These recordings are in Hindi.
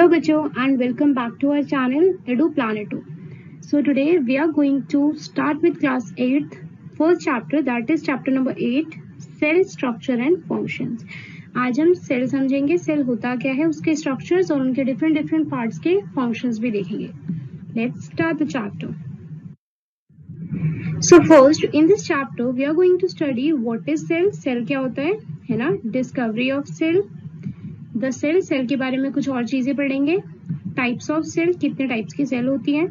Hello बच्चों and welcome back to our channel Edu Planeto. So today we are going to start with class 8th first chapter, that is chapter number 8, cell structure and functions. आज हम सेल समझेंगे, सेल होता क्या है, उसके स्ट्रक्चर्स और उनके डिफरेंट पार्ट्स के फंक्शंस भी देखेंगे. Let's start the chapter. So first in this chapter we are going to study what is cell. Cell क्या होता है ना, discovery of cell, the cell, cell के बारे में कुछ और चीजें पढ़ेंगे, टाइप्स ऑफ सेल, कितने टाइप्स की सेल होती हैं,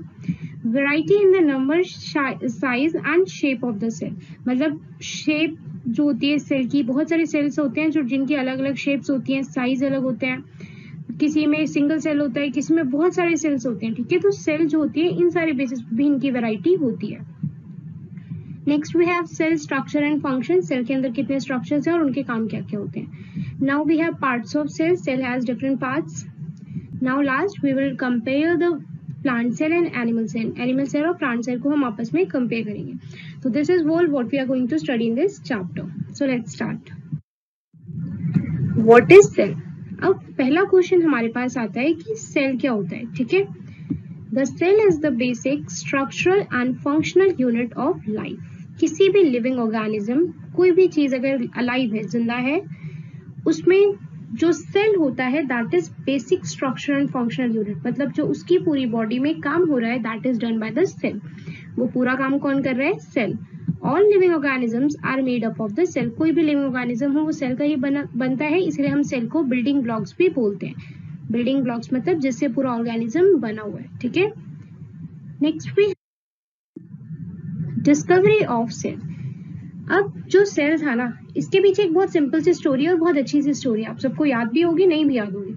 variety in the number, size and shape of the cell, मतलब शेप जो होती है सेल की, बहुत सारे सेल्स होते हैं जो जिनकी अलग अलग शेप्स होती हैं, साइज अलग होते हैं, किसी में सिंगल सेल होता है, किसी में बहुत सारे सेल्स होते हैं. ठीक है, तो सेल जो होती है इन सारे बेसिस भी इनकी वैरायटी होती है. Next we have cell structure and function, cell के अंदर कितने स्ट्रक्चर्स हैं और उनके काम क्या क्या होते हैं. Now we have parts of cell, cell has different parts. Now last we will compare the plant cell and animal cell, animal cell और प्लांट सेल को हम आपस में कंपेयर करेंगे. तो this is all what we are going to study in this chapter. So let's start. What is cell. अब पहला क्वेश्चन हमारे पास आता है कि सेल क्या होता है. ठीक है, the cell is the basic structural and functional unit of life. किसी भी लिविंग ऑर्गेनिज्म, कोई भी चीज अगर अलाइव है, जिंदा है, उसमें जो सेल होता है that is basic structure and functional unit, मतलब जो उसकी पूरी बॉडी में काम हो रहा है that is done by the cell. वो पूरा काम कौन कर रहा है? Cell. All living organisms are made up of the cell. कोई भी लिविंग ऑर्गेनिज्म हो वो सेल का ही बनता है, इसलिए हम सेल को बिल्डिंग ब्लॉक्स भी बोलते हैं. बिल्डिंग ब्लॉक्स मतलब जिससे पूरा ऑर्गेनिज्म बना हुआ है. ठीक है, next we discovery of cell. अब जो सेल था ना, इसके पीछे एक बहुत सिंपल सी स्टोरी और बहुत अच्छी सी स्टोरी, आप सबको याद भी होगी, नहीं भी याद होगी.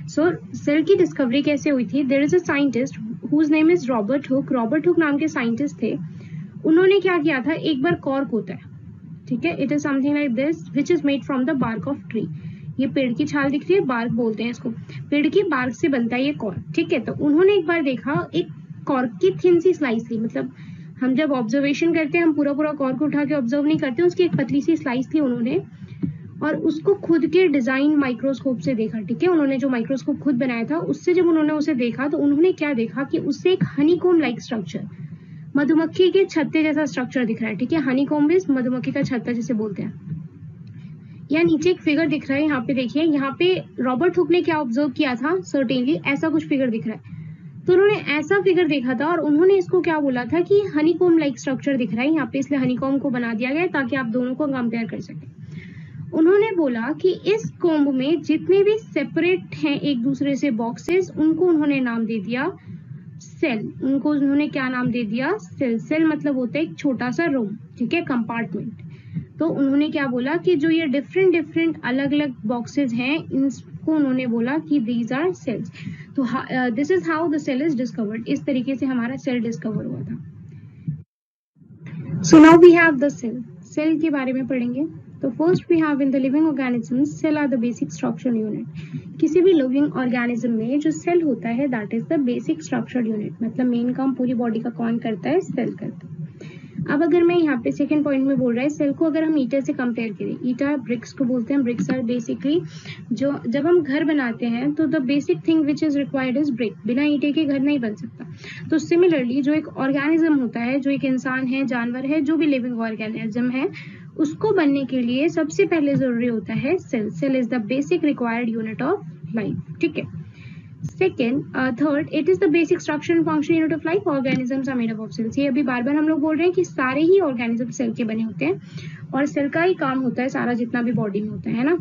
सो सेल की डिस्कवरी कैसे हुई थी? There is a scientist whose name is Robert Hooke. Robert Hooke नाम के साइंटिस्ट थे. उन्होंने क्या किया था, एक बार कॉर्क होता है, ठीक है, it is something like this which is made from the bark of tree. ये पेड़ की छाल दिख रही है, बार्क बोलते हैं इसको, पेड़ की बार्क से बनता है ये कॉर्क. ठीक है, तो उन्होंने एक बार देखा, एक कॉर्क की थिन सी स्लाइस थी, मतलब हम जब ऑब्जर्वेशन करते हैं हम पूरा पूरा कॉर्क उठा के ऑब्जर्व नहीं करते, उसकी एक पतली सी स्लाइस थी उन्होंने, और उसको खुद के डिजाइन माइक्रोस्कोप से देखा. ठीक है, उन्होंने जो माइक्रोस्कोप खुद बनाया था उससे जब उन्होंने उसे देखा तो उन्होंने क्या देखा कि उससे एक हनीकॉम्ब लाइक स्ट्रक्चर, मधुमक्खी के छत्ते जैसा स्ट्रक्चर दिख रहा है. ठीक है, हनीकॉम्ब इज मधुमक्खी का छत्ता जिसे बोलते हैं. यहाँ नीचे एक फिगर दिख रहा है, यहाँ पे देखिए, यहाँ पे रॉबर्ट हुक ने क्या ऑब्जर्व किया था, सर्टेनली ऐसा कुछ फिगर दिख रहा है. तो उन्होंने ऐसा फिगर देखा था और उन्होंने इसको क्या बोला था कि हनीकॉम्ब लाइक स्ट्रक्चर दिख रहा है यहाँ पे, इसलिए हनीकॉम्ब को बना दिया गया ताकि आप दोनों को कंपेयर कर सकें. उन्होंने बोला कि इस कॉम्ब में जितने भी सेपरेट हैं एक दूसरे से बॉक्सेस, उनको उन्होंने नाम दे दिया सेल. उनको उन्होंने क्या नाम दे दिया? सेल. सेल मतलब होता है एक छोटा सा रूम, ठीक है, कंपार्टमेंट. तो उन्होंने क्या बोला कि जो ये डिफरेंट अलग अलग बॉक्सेस हैं, इनको उन्होंने बोला कि दीज आर सेल्स. तो this is how the cell is discovered. इस तरीके से हमारा सेल डिस्कवर हुआ था. So now we have the cell. Cell के बारे में पढ़ेंगे. तो first we have in the living organisms, cell are the basic structure unit. किसी भी लिविंग ऑर्गेनिज्म में जो सेल होता है that is the basic structure unit, मतलब मेन काम पूरी बॉडी का कौन करता है? सेल करता है. अब अगर मैं यहाँ पे सेकंड पॉइंट में बोल रहा है, सेल को अगर हम ईटा से कंपेयर करें, ईटा ब्रिक्स को बोलते हैं. ब्रिक्स आर बेसिकली जो जब हम घर बनाते हैं तो the basic thing which is required is brick. बिना ईटे के घर नहीं बन सकता. तो सिमिलरली जो एक ऑर्गेनिज्म होता है, जो एक इंसान है, जानवर है, जो भी लिविंग ऑर्गेनिज्म है, उसको बनने के लिए सबसे पहले जरूरी होता है cell. Cell is the basic required unit of life. ठीक है. Third, it is the basic structure and function unit of life. Organisms are made up of cells. ये अभी बार बार हम लोग बोल रहे हैं कि सारे ही ऑर्गेनिज्म सेल के बने होते हैं और सेल का ही काम होता है सारा जितना भी बॉडी में होता है ना.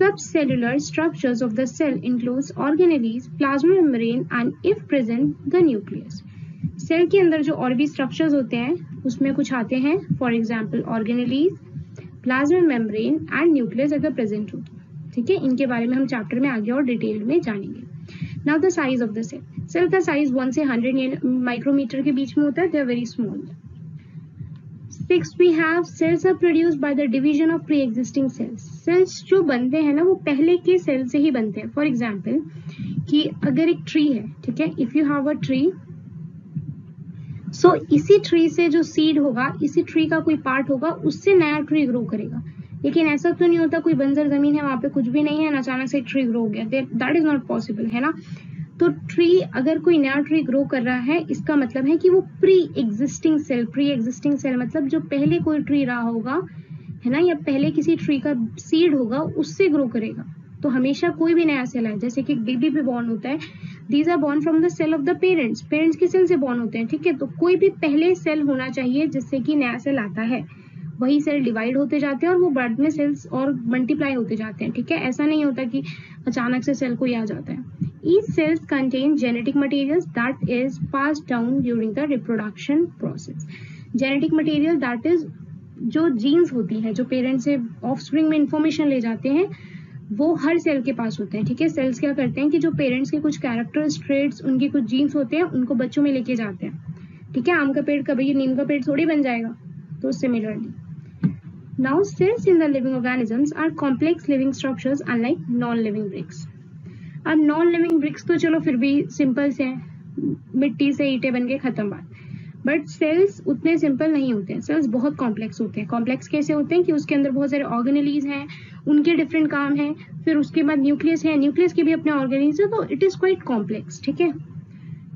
Subcellular structures of the cell includes organelles, plasma membrane and if present the nucleus. Cell के अंदर जो और भी स्ट्रक्चर्स होते हैं उसमें कुछ आते हैं, for example organelles, plasma membrane and nucleus अगर प्रेजेंट हो. ठीक है, इनके बारे में हम चैप्टर में आगे और डिटेल में जानेंगे. Now the size of the cell. Cell का साइज 1 से 100 माइक्रोमीटर के बीच में होता है. They are very small. 6 we have cells are produced by the division of pre-existing cells. Cells जो बनते हैं ना वो पहले के सेल से ही बनते हैं. फॉर एग्जाम्पल कि अगर एक ट्री है, ठीक है, if you have a tree, so इसी ट्री से जो सीड होगा, इसी ट्री का कोई पार्ट होगा, उससे नया ट्री ग्रो करेगा. लेकिन ऐसा तो नहीं होता कोई बंजर जमीन है, वहां पे कुछ भी नहीं है, अचानक से ट्री ग्रो हो गया, दैट इज नॉट पॉसिबल, है ना। तो ट्री, अगर कोई नया ट्री ग्रो कर रहा है, इसका मतलब है कि वो प्री एग्जिस्टिंग सेल मतलब जो पहले कोई ट्री रहा होगा, है ना, या पहले किसी ट्री का सीड होगा, उससे ग्रो करेगा। तो हमेशा कोई भी नया सेल है, जैसे कि बेबी भी बॉर्न होता है, these are born from the cell of the parents, parents के सेल से बॉर्न होते हैं, ठीक है। तो कोई भी पहले सेल होना चाहिए जिससे कि नया सेल आता है, वही सेल डिवाइड होते जाते हैं और वो बाद में सेल्स और मल्टीप्लाई होते जाते हैं, ठीक है। ऐसा नहीं होता कि अचानक से सेल कोई आ जाता है। Each cells contain genetic materials that is passed down during the reproduction process. Genetic material that is जो जीन्स होती है, जो पेरेंट्स से ऑफस्प्रिंग में इंफॉर्मेशन ले जाते हैं, वो हर सेल के पास होते हैं, ठीक है। सेल्स क्या करते हैं कि जो पेरेंट्स के कुछ कैरेक्टर्स, ट्रेड्स, उनके कुछ जीन्स होते हैं, उनको बच्चों में लेके जाते हैं, ठीक है। आम का पेड़ कभी नीम का पेड़ थोड़ी बन जाएगा, तो similarly now cells in the living organisms are complex living structures unlike non-living bricks. अब नॉन लिविंग ब्रिक्स तो चलो फिर भी सिंपल से हैं, मिट्टी से ईंटें बन के खत्म बात, बट सेल्स उतने सिंपल नहीं होते हैं, सेल्स बहुत कॉम्प्लेक्स होते हैं। कॉम्प्लेक्स कैसे होते हैं कि उसके अंदर बहुत सारे ऑर्गेनेलीज हैं, उनके डिफरेंट काम हैं, फिर उसके बाद न्यूक्लियस है, न्यूक्लियस के भी अपने ऑर्गेनेलीज है, तो इट इज क्वाइट कॉम्प्लेक्स, ठीक है।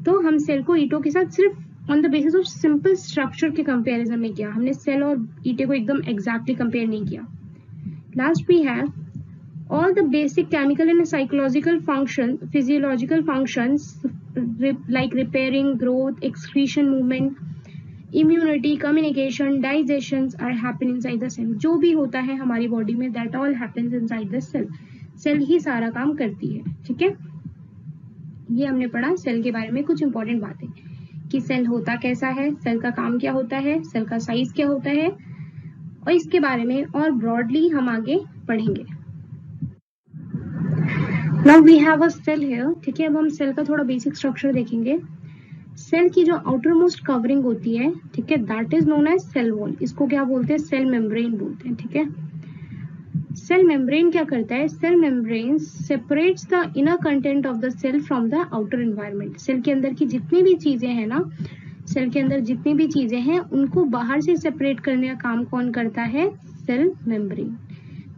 तो हम सेल को ईंटों के साथ सिर्फ on the basis of simple structure के कंपेरिजन में किया, हमने सेल और ईंटे को एकदम एग्जैक्टली कंपेयर नहीं किया। Last we have all the basic chemical and psychological physiological functions like repairing, growth, excretion, movement, immunity, communication, digestions are happen inside the cell. जो भी होता है हमारी बॉडी में, that all happens inside the cell. Cell ही सारा काम करती है, ठीक है। ये हमने पढ़ा सेल के बारे में कुछ इंपॉर्टेंट बातें, कि सेल होता कैसा है, सेल का काम क्या होता है, सेल का साइज क्या होता है, और इसके बारे में और ब्रॉडली हम आगे पढ़ेंगे। Now we have a cell here, ठीक है। अब हम सेल का थोड़ा बेसिक स्ट्रक्चर देखेंगे। सेल की जो आउटर मोस्ट कवरिंग होती है, ठीक है, that is known as cell wall. इसको क्या बोलते हैं, सेल मेम्ब्रेन बोलते हैं, ठीक है। सेल मेम्ब्रेन क्या करता है, cell membrane separates the inner content of the cell from the outer environment. Cell के अंदर की जितनी भी चीजें हैं ना, सेल के अंदर जितनी भी चीजें हैं, उनको बाहर से सेपरेट करने का काम कौन करता है, सेल मेम्ब्रेन,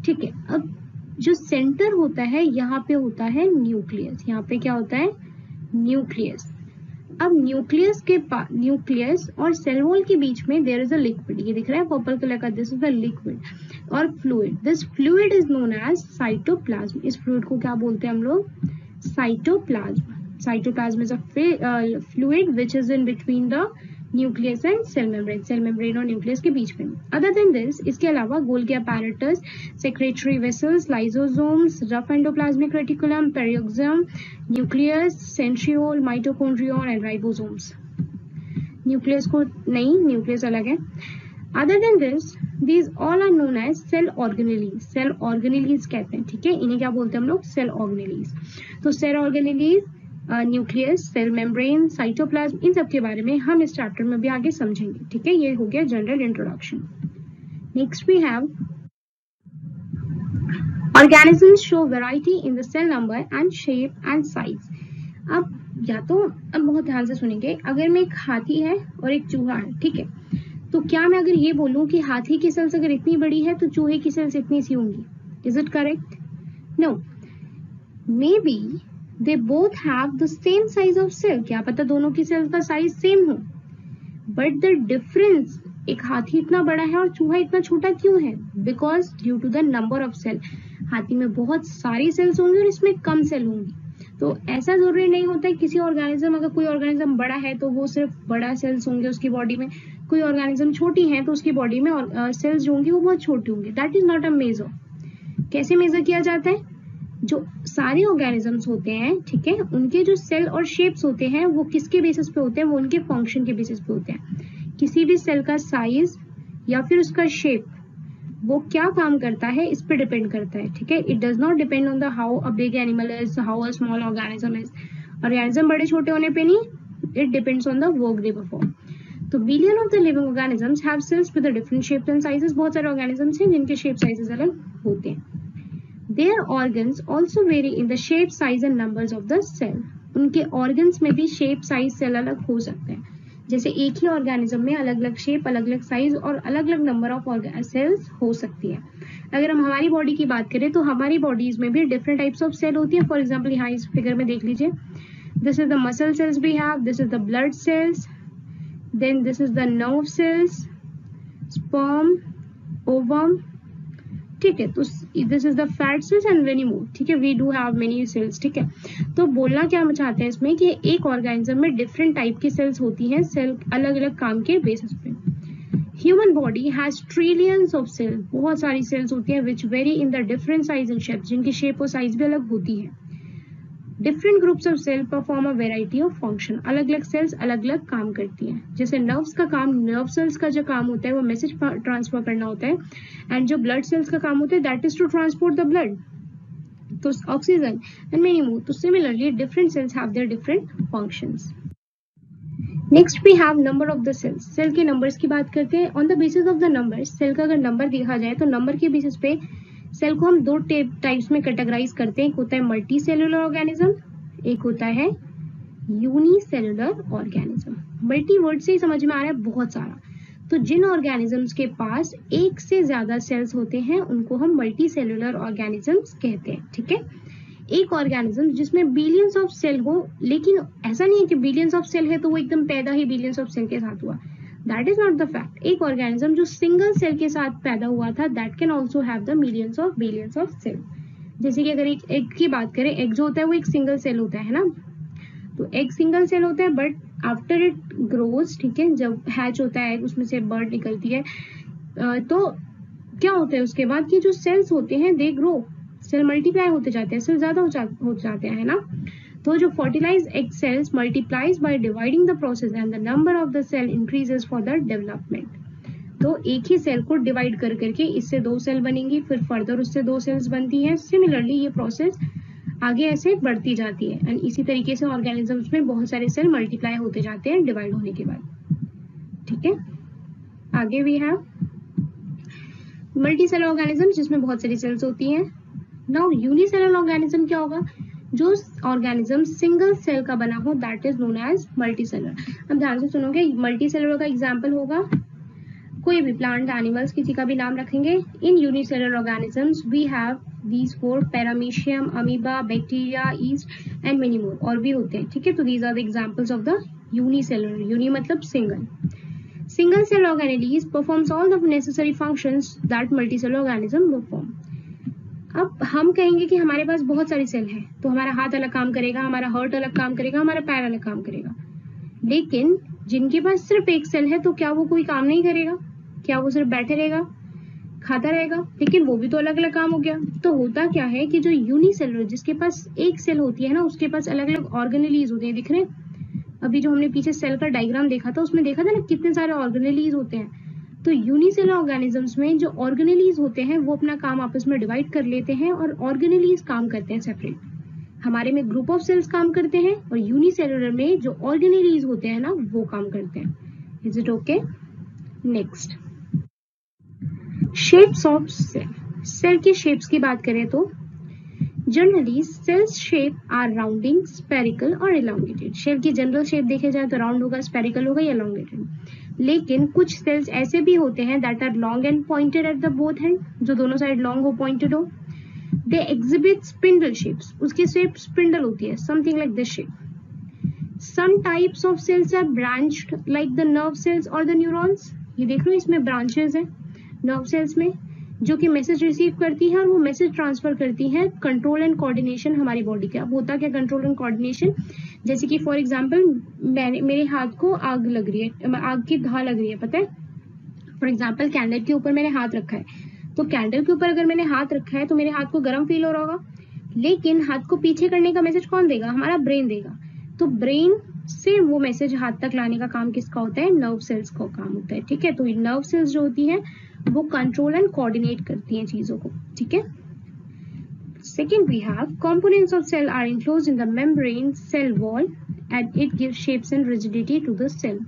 ठीक है। अब जो सेंटर होता है, यहाँ पे होता है न्यूक्लियस, यहाँ पे क्या होता है, न्यूक्लियस। अब न्यूक्लियस और सेल वॉल के बीच में देयर इज अ लिक्विड, ये दिख रहा है पर्पल कलर का, दिस इज अ लिक्विड और fluid. This fluid is known as cytoplasm. इस फ्लूइड को क्या बोलते हैं हम लोग, cytoplasm. Cytoplasm is a fluid which is in between the nucleus and cell membrane, cell membrane और न्यूक्लियस के बीच में। अदर देन दिस, इसके अलावा Golgi apparatus, secretory vesicles, lysosomes, rough endoplasmic reticulum, peroxisome, nucleus, centriole, mitochondrion and ribosomes. Nucleus को नहीं, न्यूक्लियस अलग है। Other than this, these all are known as cell organelles. Cell organelles कहते हैं, ठीक है। इन्हें क्या बोलते हैं हम लोग, सेल ऑर्गेनेलीज। तो cell organelles, nucleus, cell membrane, cytoplasm, इन सब के बारे में हम इस चैप्टर में भी आगे समझेंगे, ठीक है। ये हो गया general introduction. Next we have organisms show variety in the cell number and shape and size. अब या तो अब बहुत ध्यान से सुनेंगे, अगर मैं एक हाथी है और एक चूहा है, ठीक है, तो क्या मैं अगर ये बोलूं कि हाथी की सेल्स अगर इतनी बड़ी है तो चूहे की सेल्स इतनी सी होंगी, is it correct? No, maybe they both have the same size of cell, क्या पता दोनों की सेल्स का साइज सेम हो, बट द डिफरेंस, एक हाथी इतना बड़ा है और चूहा इतना छोटा क्यों है, because due to the number of cell. हाथी में बहुत सारी सेल्स होंगी और इसमें कम सेल होंगी। तो ऐसा जरूरी नहीं होता है किसी ऑर्गेनिज्म, अगर कोई ऑर्गेनिज्म बड़ा है तो वो सिर्फ बड़ा सेल्स होंगे उसकी बॉडी में, कोई ऑर्गेनिज्म छोटी है तो उसकी बॉडी में सेल्स जो होंगी वो बहुत छोटी होंगी। That is not a measure. कैसे मेजर किया जाता है, जो सारे ऑर्गेनिजम्स होते हैं, ठीक है, उनके जो सेल और शेप्स होते हैं वो किसके बेसिस पे होते हैं, वो उनके फंक्शन के बेसिस पे होते हैं। किसी भी सेल का साइज या फिर उसका शेप वो क्या काम करता है इस पे डिपेंड करता है, ठीक है। It does not depend on the how a big animal is, how a small organism is. Organism बड़े छोटे होने पे नहीं, it depends on the work they perform. तो billion of the living organisms have cells with different shapes and sizes. बहुत सारे ऑर्गेनिजम्स हैं जिनके शेप साइजेस अलग होते हैं। Their organs also vary in the shape, size and numbers of the cell. उनके organs में भी shape, size, cell अलग हो सकते हैं। जैसे एक ही ऑर्गेनिज्म में अलग अलग शेप, अलग अलग साइज और अलग अलग नंबर ऑफ सेल्स हो सकती है। अगर हम हमारी बॉडी की बात करें तो हमारी बॉडीज में भी डिफरेंट टाइप्स ऑफ सेल होती है। फॉर एग्जाम्पल यहाँ इस फिगर में देख लीजिए, this is the muscle cells we have, this is the blood cells, then this is the nerve cells, sperm, ovum, ठीक है। तो this is the fat cells and many more, ठीक है। We do have many cells, ठीक है। तो बोलना क्या हम चाहते हैं इसमें कि एक ऑर्गेनिज्म में डिफरेंट टाइप की सेल्स होती हैं, सेल अलग अलग काम के बेसिस पे। Human body has trillions of cell, बहुत सारी सेल्स होती हैं which vary in the different size and shape, जिनकी शेप और साइज भी अलग होती है। Different groups of cell perform a variety of function, अलग अलग सेल्स अलग अलग काम करती हैं। जैसे नर्व्स का काम, नर्व सेल्स का जो काम होता है वो मैसेज ट्रांसफर करना होता है, एंड जो ब्लड सेल्स का काम होता है that is to transport the blood, तो ऑक्सीजन एंड मेनी मोर। तो similarly different cells have their different functions. Next we have number of the cells. Cell के नंबर्स की बात करते हैं। On the basis of the numbers, cell का अगर नंबर देखा जाए तो नंबर के बेसिस पे सेल को हम दो टाइप्स में कैटेगराइज करते हैं। एक होता है मल्टी सेलुलर ऑर्गेनिज्म, एक होता है यूनिसेलुलर ऑर्गेनिज्म। मल्टी वर्ड से ही समझ में आ रहा है बहुत सारा। तो जिन ऑर्गेनिजम्स के पास एक से ज्यादा सेल्स होते हैं उनको हम मल्टी सेलुलर ऑर्गेनिजम्स कहते हैं, ठीक है। एक ऑर्गेनिज्म जिसमें बिलियंस ऑफ सेल हो, लेकिन ऐसा नहीं है कि बिलियंस ऑफ सेल है तो वो एकदम पैदा ही बिलियंस ऑफ सेल के साथ हुआ, that is not the fact. एक ऑर्गेनिज्म जो सिंगल सेल के साथ पैदा हुआ था, that can also have the millions of billions of cell. जैसे कि अगर एक एग की बात करें, एग जो होता है वो एक सिंगल सेल होता है ना, तो एग सिंगल सेल होता है, बट आफ्टर इट ग्रोज, ठीक है, जब हैच होता है उसमें से बर्ड निकलती है, तो क्या होता है उसके बाद कि जो सेल्स होते हैं दे ग्रो, सेल मल्टीप्लाई होते जाते हैं, सेल ज्यादा हो जाते हैं, है ना। तो जो fertilize egg cells multiplies by dividing the process and the number of the cell increases for the development. तो एक ही सेल को डिवाइड कर करके इससे दो सेल बनेंगी, फिर फर्दर उससे दो सेल्स बनती हैं। सिमिलरली ये प्रोसेस आगे ऐसे बढ़ती जाती है, एंड इसी तरीके से ऑर्गेनिजम्स में बहुत सारे सेल मल्टीप्लाई होते जाते हैं डिवाइड होने के बाद, ठीक है। आगे भी है मल्टी सेलुलर ऑर्गेनिज्म जिसमें बहुत सारी सेल्स होती हैं। नाउ यूनिसेलुलर ऑर्गेनिज्म क्या होगा? जो ऑर्गेनिज्म सिंगल सेल का बना हो, that is known as multicellular. अब ध्यान से सुनोगे, मल्टी सेलुलर का एग्जाम्पल होगा कोई भी प्लांट, एनिमल्स, किसी का भी नाम रखेंगे। In unicellular organisms we have these four: paramecium, amoeba, bacteria, yeast and many more, और भी होते हैं, ठीक है। तो these are the examples of the unicellular. uni मतलब single. Single cell organelles performs all the necessary functions that multicellular organism perform. अब हम कहेंगे कि हमारे पास बहुत सारी सेल है, तो हमारा हाथ अलग काम करेगा, हमारा हार्ट अलग काम करेगा, हमारा पैर अलग काम करेगा। लेकिन जिनके पास सिर्फ एक सेल है तो क्या वो कोई काम नहीं करेगा? क्या वो सिर्फ बैठे रहेगा, खाता रहेगा? लेकिन वो भी तो अलग अलग काम हो गया। तो होता क्या है कि जो यूनिसेलुलर, जिसके पास एक सेल होती है ना, उसके पास अलग अलग ऑर्गेनेलीज होते हैं। दिख रहे हैं? अभी जो हमने पीछे सेल का डायग्राम देखा था उसमें देखा था ना कितने सारे ऑर्गेनेलीज होते हैं। तो यूनिसेलुलर ऑर्गेनिजम्स में जो ऑर्गेनेलीज होते हैं वो अपना काम आपस में डिवाइड कर लेते हैं और ऑर्गेनेलीज काम करते हैं सेपरेट। हमारे में ग्रुप ऑफ सेल्स काम करते हैं और यूनिसेलुलर में जो ऑर्गेनेलीज होते हैं ना वो काम करते हैं। Is it okay? Next, shapes of cell. Cell की शेप्स की बात करें तो generally cells shape are rounding, spherical और इलांगेटेड। सेल की जनरल शेप देखे जाए तो राउंड होगा, स्पेरिकल होगा या इलांगेटेड। लेकिन कुछ सेल्स ऐसे भी होते हैं that are long and pointed at the both end, जो दोनों साइड लॉन्ग हो, पॉइंटेड हो। दे एग्जिबिट स्पिंडल शेप्स, उसकी शेप स्पिंडल होती है, something like this shape. Some types of cells are branched like the nerve cells और द न्यूरॉन्स। ये देख लो, इसमें ब्रांचेस हैं नर्व सेल्स में, जो कि मैसेज रिसीव करती है और वो मैसेज ट्रांसफर करती है कंट्रोल एंड कोऑर्डिनेशन हमारी बॉडी के। अब होता क्या कंट्रोल एंड कोऑर्डिनेशन? जैसे कि फॉर एग्जांपल मेरे हाथ को आग लग रही है, आग की धा लग रही है, पता है। फॉर एग्जांपल कैंडल के ऊपर मैंने हाथ रखा है, तो कैंडल के ऊपर अगर मैंने हाथ रखा है तो मेरे हाथ को गर्म फील हो रहा होगा, लेकिन हाथ को पीछे करने का मैसेज कौन देगा? हमारा ब्रेन देगा। तो ब्रेन से वो मैसेज हाथ तक लाने का काम किसका होता है? नर्व सेल्स का काम होता है, ठीक है। तो नर्व सेल्स जो होती हैं वो कंट्रोल एंड कोऑर्डिनेट करती हैं चीजों को, ठीक है। Second we have components of cell are enclosed in the membrane cell wall and it gives shapes and rigidity to the cell.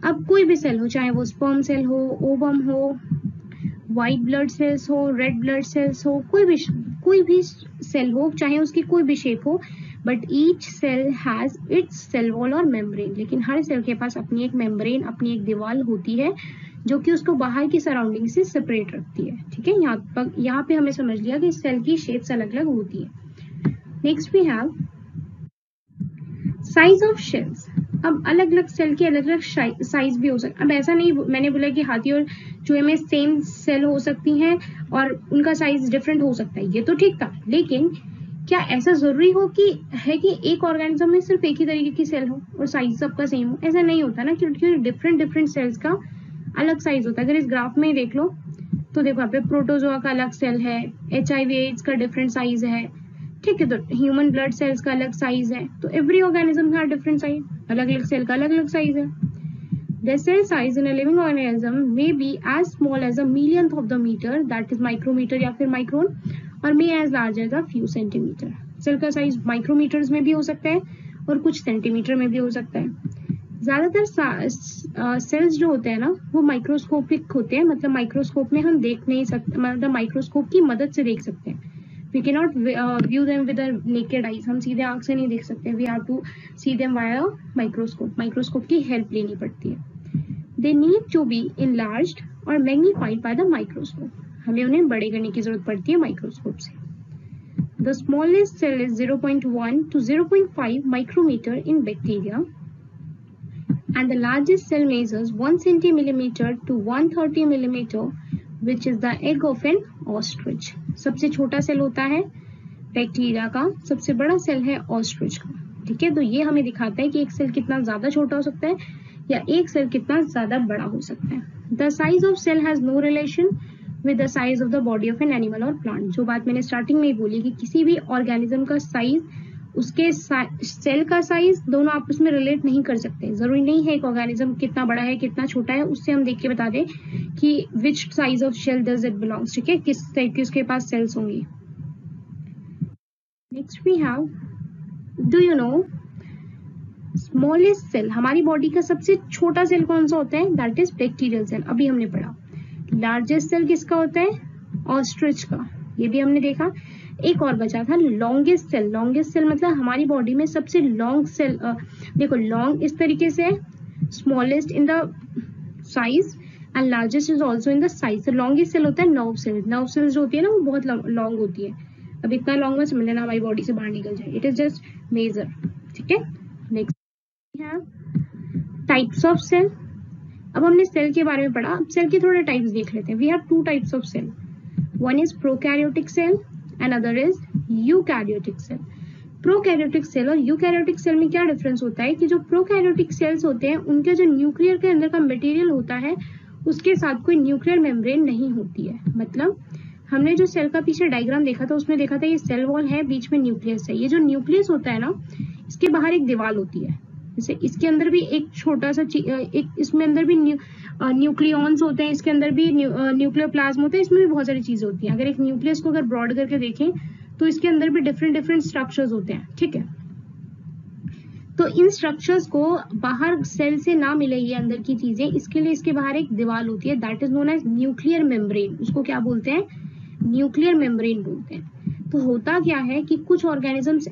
अब कोई भी सेल हो, चाहे वो स्पर्म सेल हो, ओवम हो, व्हाइट ब्लड सेल्स हो, रेड ब्लड सेल्स हो, कोई भी सेल हो, चाहे उसकी कोई भी शेप हो, but each cell has its cell wall और मेम्ब्रेन, लेकिन हर सेल के पास अपनी एक मेम्ब्रेन, अपनी एक दीवार होती है जो कि उसको बाहर की सराउंडिंग से सेपरेट रखती है। ठीक है, यहाँ पे हमें समझ लिया कि सेल की शेप्स अलग अलग होती है। Next we have size of cells. अब अलग अलग सेल के अलग अलग साइज भी हो सकता है। अब ऐसा नहीं मैंने बोला कि हाथी और चूहे में सेम सेल हो सकती हैं और उनका साइज डिफरेंट हो सकता है, ये तो ठीक था, लेकिन क्या ऐसा जरूरी हो कि एक ऑर्गेनिज्म में सिर्फ एक ही तरीके की सेल हो और साइज सबका सेम हो? ऐसा नहीं होता ना, क्योंकि डिफरेंट सेल्स का अलग साइज होता है। अगर इस ग्राफ में देख लो तो देखो यहाँ पे प्रोटोजोआ का अलग सेल है, HIV एड्स का डिफरेंट साइज है, ठीक है, तो ह्यूमन ब्लड सेल्स का अलग साइज है, तो एवरी ऑर्गेनिज्म का डिफरेंट साइज, अलग अलग सेल का अलग अलग साइज है। The cell size in a living organism may be as small as a millionth of the meter, that is micrometer या फिर micron, और may as large as a few centimeter। Cell का साइज माइक्रोमीटर्स में भी हो सकता है और कुछ सेंटीमीटर में भी हो सकता है। ज्यादातर सेल्स जो होते हैं ना वो माइक्रोस्कोपिक होते हैं, मतलब माइक्रोस्कोप में हम देख नहीं सकते, मतलब माइक्रोस्कोप की मदद से देख सकते हैं। We cannot view them with our naked eyes, हम सीधे आंख से नहीं देख सकते, we have to see them via microscope, microscope की हेल्प लेनी पड़ती है। They need to be enlarged or magnified by the microscope, हमें उन्हें बड़े करने की जरूरत पड़ती है माइक्रोस्कोप से। The smallest cell is 0.1 to 0.5 micrometer in bacteria and the largest cell measures 1 centimeter to 130 millimeter, which is the egg of an ostrich। सबसे छोटा सेल होता है बैक्टीरिया का, सबसे बड़ा सेल है ऑस्ट्रिच का। ठीक है, तो ये हमें दिखाता है कि एक सेल कितना ज्यादा छोटा हो सकता है या एक सेल कितना ज्यादा बड़ा हो सकता है। The size of cell has no relation with the size of the body of an animal और प्लांट। जो बात मैंने स्टार्टिंग में ही बोली कि किसी भी ऑर्गेनिज्म का साइज, उसके सेल का साइज दोनों आपस में रिलेट नहीं कर सकते। जरूरी नहीं है एक ऑर्गेनिज्म कितना बड़ा है कितना छोटा है उससे हम देख के बता दें कि which size of cell does it belongs. ठीक है, किस टाइप की उसके पास सेल्स होंगी। Next we have, do you know smallest cell, हमारी बॉडी का सबसे छोटा सेल कौन सा होता है? दैट इज बैक्टीरियल सेल, अभी हमने पढ़ा। लार्जेस्ट सेल किसका होता है? ऑस्ट्रिच का, ये भी हमने देखा। एक और बचा था लॉन्गेस्ट सेल। लॉन्गेस्ट सेल मतलब हमारी बॉडी में सबसे लॉन्ग सेल, देखो लॉन्ग इस तरीके से है, smallest in the size and largest is also in the size. Longest cell होता है नर्व सेल। नर्व सेल जो होती है ना वो बहुत लॉन्ग होती है। अब इतना लॉन्ग में समझ लेना हमारी बॉडी से बाहर निकल जाए, इट इज जस्ट मेजर। ठीक है, नेक्स्ट टाइप्स ऑफ सेल। अब हमने सेल के बारे में पढ़ा, अब सेल के थोड़े टाइप्स देख लेते हैं। We have two types of cell, one is prokaryotic cell and other is eukaryotic cell. Prokaryotic cell और यूकैरियोटिक सेल में क्या डिफरेंस होता है कि जो प्रोकैरियोटिक सेल्स होते हैं उनके जो न्यूक्लियर के अंदर का मटेरियल होता है उसके साथ कोई न्यूक्लियर मेम्ब्रेन नहीं होती है। मतलब हमने जो सेल का पीछे डायग्राम देखा था उसमें देखा था ये सेल वॉल है, बीच में न्यूक्लियस है। ये जो न्यूक्लियस होता है ना इसके बाहर एक दीवार होती है, जैसे इसके अंदर भी एक छोटा सा एक इसमें अंदर भी न्यूक्लियॉन्स होते हैं, इसके अंदर भी न्यूक्लियर प्लाज्म होते हैं, इसमें भी बहुत सारी चीजें होती हैं। अगर एक न्यूक्लियस को अगर ब्रॉड करके देखें तो इसके अंदर भी डिफरेंट स्ट्रक्चर्स होते हैं। ठीक है, तो इन स्ट्रक्चर्स को बाहर सेल से ना मिले ये अंदर की चीजें, इसके लिए इसके बाहर एक दीवार होती है, that is known as nuclear membrane. उसको क्या बोलते हैं? न्यूक्लियर मेम्ब्रेन बोलते हैं। तो होता क्या है कि कुछ ऑर्गेनिजम्स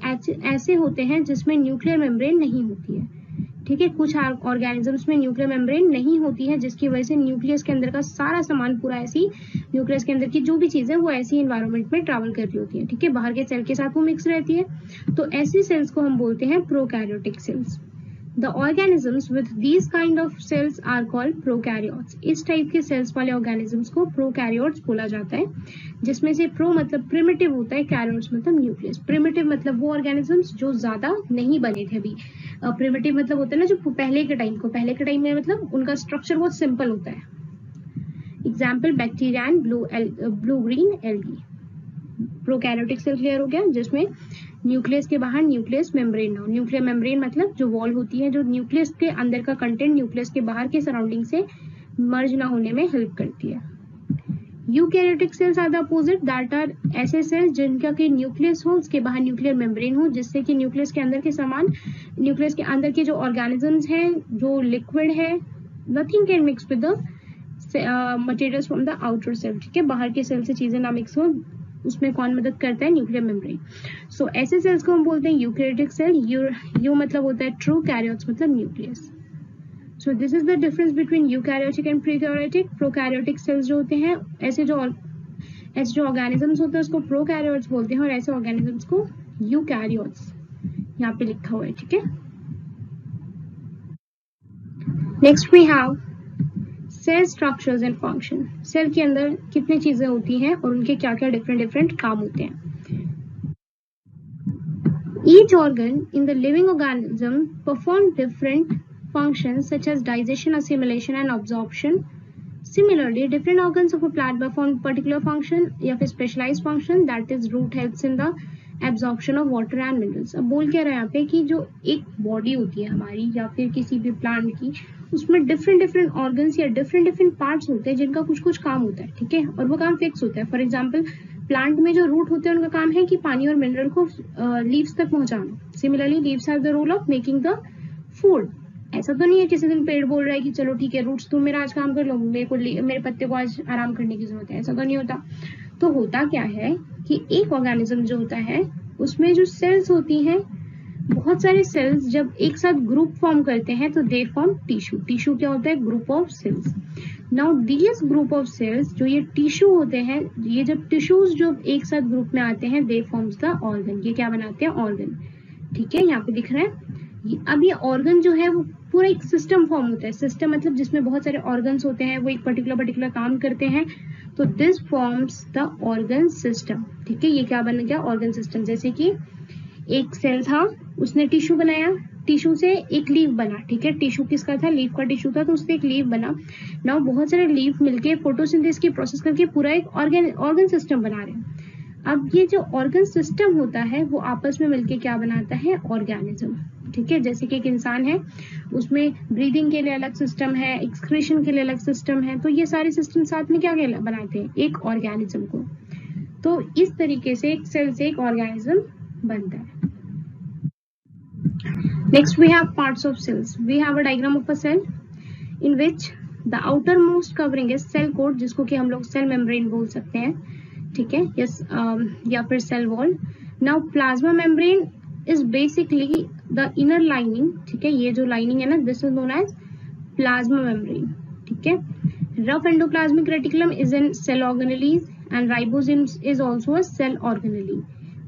ऐसे होते हैं जिसमें न्यूक्लियर मेम्ब्रेन नहीं होती है। ठीक है, कुछ ऑर्गेनिजम्स में न्यूक्लियर मेम्ब्रेन नहीं होती है जिसकी वजह से न्यूक्लियस के अंदर का सारा सामान पूरा ऐसी, न्यूक्लियस के अंदर की जो भी चीजें वो ऐसी एनवायरनमेंट में ट्रैवल कर रही होती है। ठीक है, बाहर के सेल के साथ वो मिक्स रहती है, तो ऐसी सेल्स को हम बोलते हैं prokaryotic cells. The organisms with these kind of cells are called prokaryotes। इस टाइप के सेल्स वाले ऑर्गेनिजम्स को प्रोकैरियोट्स बोला जाता है, जिसमें से प्रो मतलब प्रिमिटिव होता है, कैरियोट्स मतलब न्यूक्लियस। प्रिमिटिव मतलब वो ऑर्गेनिजम्स जो ज्यादा नहीं बने थे अभी। प्रिमिटिव मतलब होता है ना जो पहले के टाइम में मतलब उनका स्ट्रक्चर बहुत सिंपल होता है। Example bacteria and blue green algae. Prokaryotic cell clear हो गया, जिसमें न्यूक्लियस के बाहर न्यूक्लियस मेम्ब्रेन ना हो। न्यूक्लियर मेम्ब्रेन मतलब जो वॉल होती है जो न्यूक्लियस के अंदर का कंटेंट न्यूक्लियस के बाहर के सराउंडिंग से मर्ज ना होने में हेल्प करती है। Eukaryotic cells are the opposite, that are ऐसे सेल्स जिनका कि न्यूक्लियस हो उसके बाहर न्यूक्लियर मेम्ब्रेन हो, जिससे कि न्यूक्लियस के अंदर के सामान, न्यूक्लियस के अंदर के जो ऑर्गेनिजम्स हैं, जो लिक्विड है, nothing can mix with the materials from the outer cell. ठीक है, बाहर के सेल से चीजें ना मिक्स हो, उसमें कौन मदद करता है? Nuclear membrane. सो ऐसे सेल्स को हम बोलते हैं यूकैरियोटिक सेल। यू मतलब होता है ट्रू, कैरियोट्स मतलब nucleus. So this is the difference between eukaryotic and prokaryotic. Prokaryotic cells जो होते हैं, ऐसे जो ऑर्गेनिजम्स होते हैं उसको प्रोकैरियोट्स बोलते हैं, और ऐसे ऑर्गेनिजम्स को यूकैरियोट्स यहाँ पे लिखा हुआ है, ठीक है। Next we have cell structures and function. Cell के अंदर कितनी चीजें होती हैं और उनके क्या क्या डिफरेंट काम होते हैं। Each organ in the living organism perform different functions such as digestion, assimilation and absorption. Similarly, different organs of a plant perform particular function या फिर specialized function, that is root helps in the absorption of water and minerals. अब बोल क्या रहा है यहाँ पे कि जो एक बॉडी होती है हमारी या फिर किसी भी प्लांट की, उसमें डिफरेंट ऑर्गन्स या डिफरेंट पार्ट्स होते हैं जिनका कुछ काम होता है, ठीक है, और वो काम फिक्स होता है। फॉर एग्जाम्पल प्लांट में जो रूट होते हैं उनका काम है कि पानी और मिनरल को लीव्स तक पहुंचाना। Similarly leaves have the role of making the food. ऐसा तो नहीं है किसी दिन पेड़ बोल रहा है कि चलो ठीक है रूट्स तुम मेरा आज काम कर लो, मेरे पत्ते को आज आराम करने की जरूरत है, ऐसा तो नहीं होता। तो होता क्या है कि एक ऑर्गेनिज्म जो होता है उसमें जो सेल्स होती हैं, बहुत सारे सेल्स जब एक साथ ग्रुप फॉर्म करते हैं तो दे फॉर्म टिश्यू। टिश्यू क्या होता है? Group of cells. Now this group of cells जो ये टिश्यू होते हैं, ये जब टिश्यूज जो एक साथ ग्रुप में आते हैं दे फॉर्म्स द ऑर्गन। ये क्या बनाते हैं? ऑर्गन, ठीक है, यहाँ पे दिख रहा है। अब ये ऑर्गन जो है वो पूरा एक सिस्टम फॉर्म होता है। सिस्टम मतलब जिसमें बहुत सारे ऑर्गन्स होते हैं, वो एक पर्टिकुलर काम करते हैं, तो this forms the organ system, ठीक है। ये क्या बन गया? Organ system. जैसे कि एक सेल था, उसने टिश्यू बनाया, टिश्यू से एक लीफ बना, ठीक है। टिश्यू किसका था? लीफ का टिश्यू था, तो उससे एक लीफ बना। नाउ बहुत सारे लीफ मिलके फोटोसिंथेसिस की प्रोसेस करके पूरा एक ऑर्गन सिस्टम बना रहे हैं। अब ये जो ऑर्गन सिस्टम होता है वो आपस में मिलके क्या बनाता है? ऑर्गेनिज्म, ठीक है। जैसे कि एक इंसान है, उसमें ब्रीदिंग के लिए अलग सिस्टम है, एक्सक्रीशन के लिए अलग सिस्टम है, तो ये सारे सिस्टम साथ में क्या बनाते हैं? एक ऑर्गेनिज्म को। तो इस तरीके से एक सेल से एक ऑर्गेनिज्म बनता है। Next we have parts of cells. We have a diagram of a cell in which the outermost covering is cell coat, जिसको कि हम लोग सेल मेम्ब्रेन बोल सकते हैं, ठीक है, यस, या फिर cell wall. Now plasma membrane is basically the inner lining, ठीक है। ये जो लाइनिंग है ना, this is known as plasma membrane, ठीक है। Rough endoplasmic reticulum is in cell organelles and ribosome is also a cell organelle.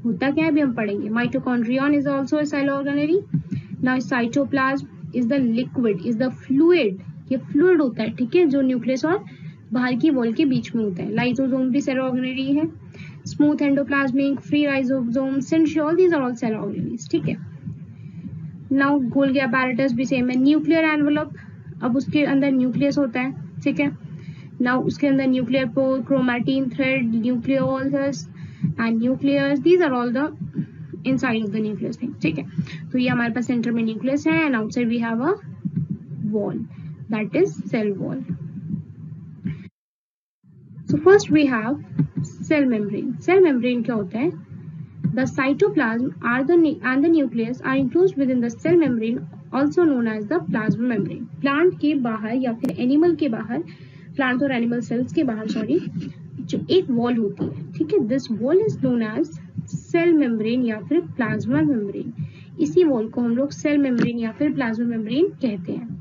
होता क्या है अभी हम पढ़ेंगे। Mitochondrion is also a cell organelle. Now cytoplasm is the liquid, is the fluid, ये फ्लूइड होता है, ठीक है, जो न्यूक्लियस और बाहर की वॉल के बीच में होता है। लाइसोसोम भी सेल ऑर्गेनेली है। Smooth endoplasmic, free ribosome, centriole, these are all cell organelles, ठीक है। नाउ गोल्गी apparatus भी सेम है। न्यूक्लियर एनवेलप, अब उसके अंदर न्यूक्लियस होता है, ठीक है। नाउ उसके अंदर nuclear pore, chromatin thread, nucleolus and nucleus, these are all the inside of the nucleus thing, ठीक है। तो ये हमारे पास सेंटर में न्यूक्लियस है and outside we have a wall, that is cell wall. So first we have cell membrane. Cell membrane क्या होता है? The cytoplasm and the nucleus are enclosed within the cell membrane, also known as the plasma membrane. Plant के बाहर या फिर animal के बाहर, plant और animal cells के बाहर, सॉरी, जो एक wall होती है, ठीक है, this wall is known as cell membrane या फिर plasma membrane. इसी wall को हम लोग cell membrane या फिर plasma membrane कहते हैं।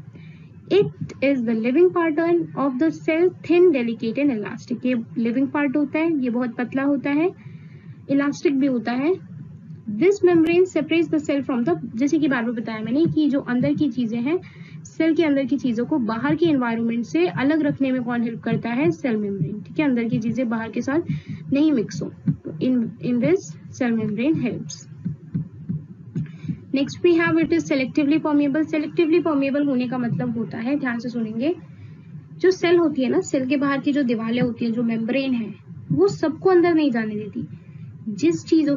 It is the living part of the cell, thin, delicate and elastic. ये living part होता है, ये बहुत पतला होता है, इलास्टिक भी होता है। This membrane separates the cell from the, जैसे कि बार बार बताया मैंने कि जो अंदर की चीजें हैं, सेल के अंदर की चीजों को बाहर के एनवायरनमेंट से अलग रखने में कौन हेल्प करता है? सेल मेम्ब्रेन, ठीक है। अंदर की चीजें बाहर के साथ नहीं मिक्स हो, तो in this cell membrane helps. Next we have it is selectively permeable. Selectively permeable होने का मतलब होता है, ध्यान से सुनेंगे, जो सेल होती है ना, सेल के बाहर की जो दीवारें होती है, जो मेम्ब्रेन है, वो सबको अंदर नहीं जाने देती। जिन चीजों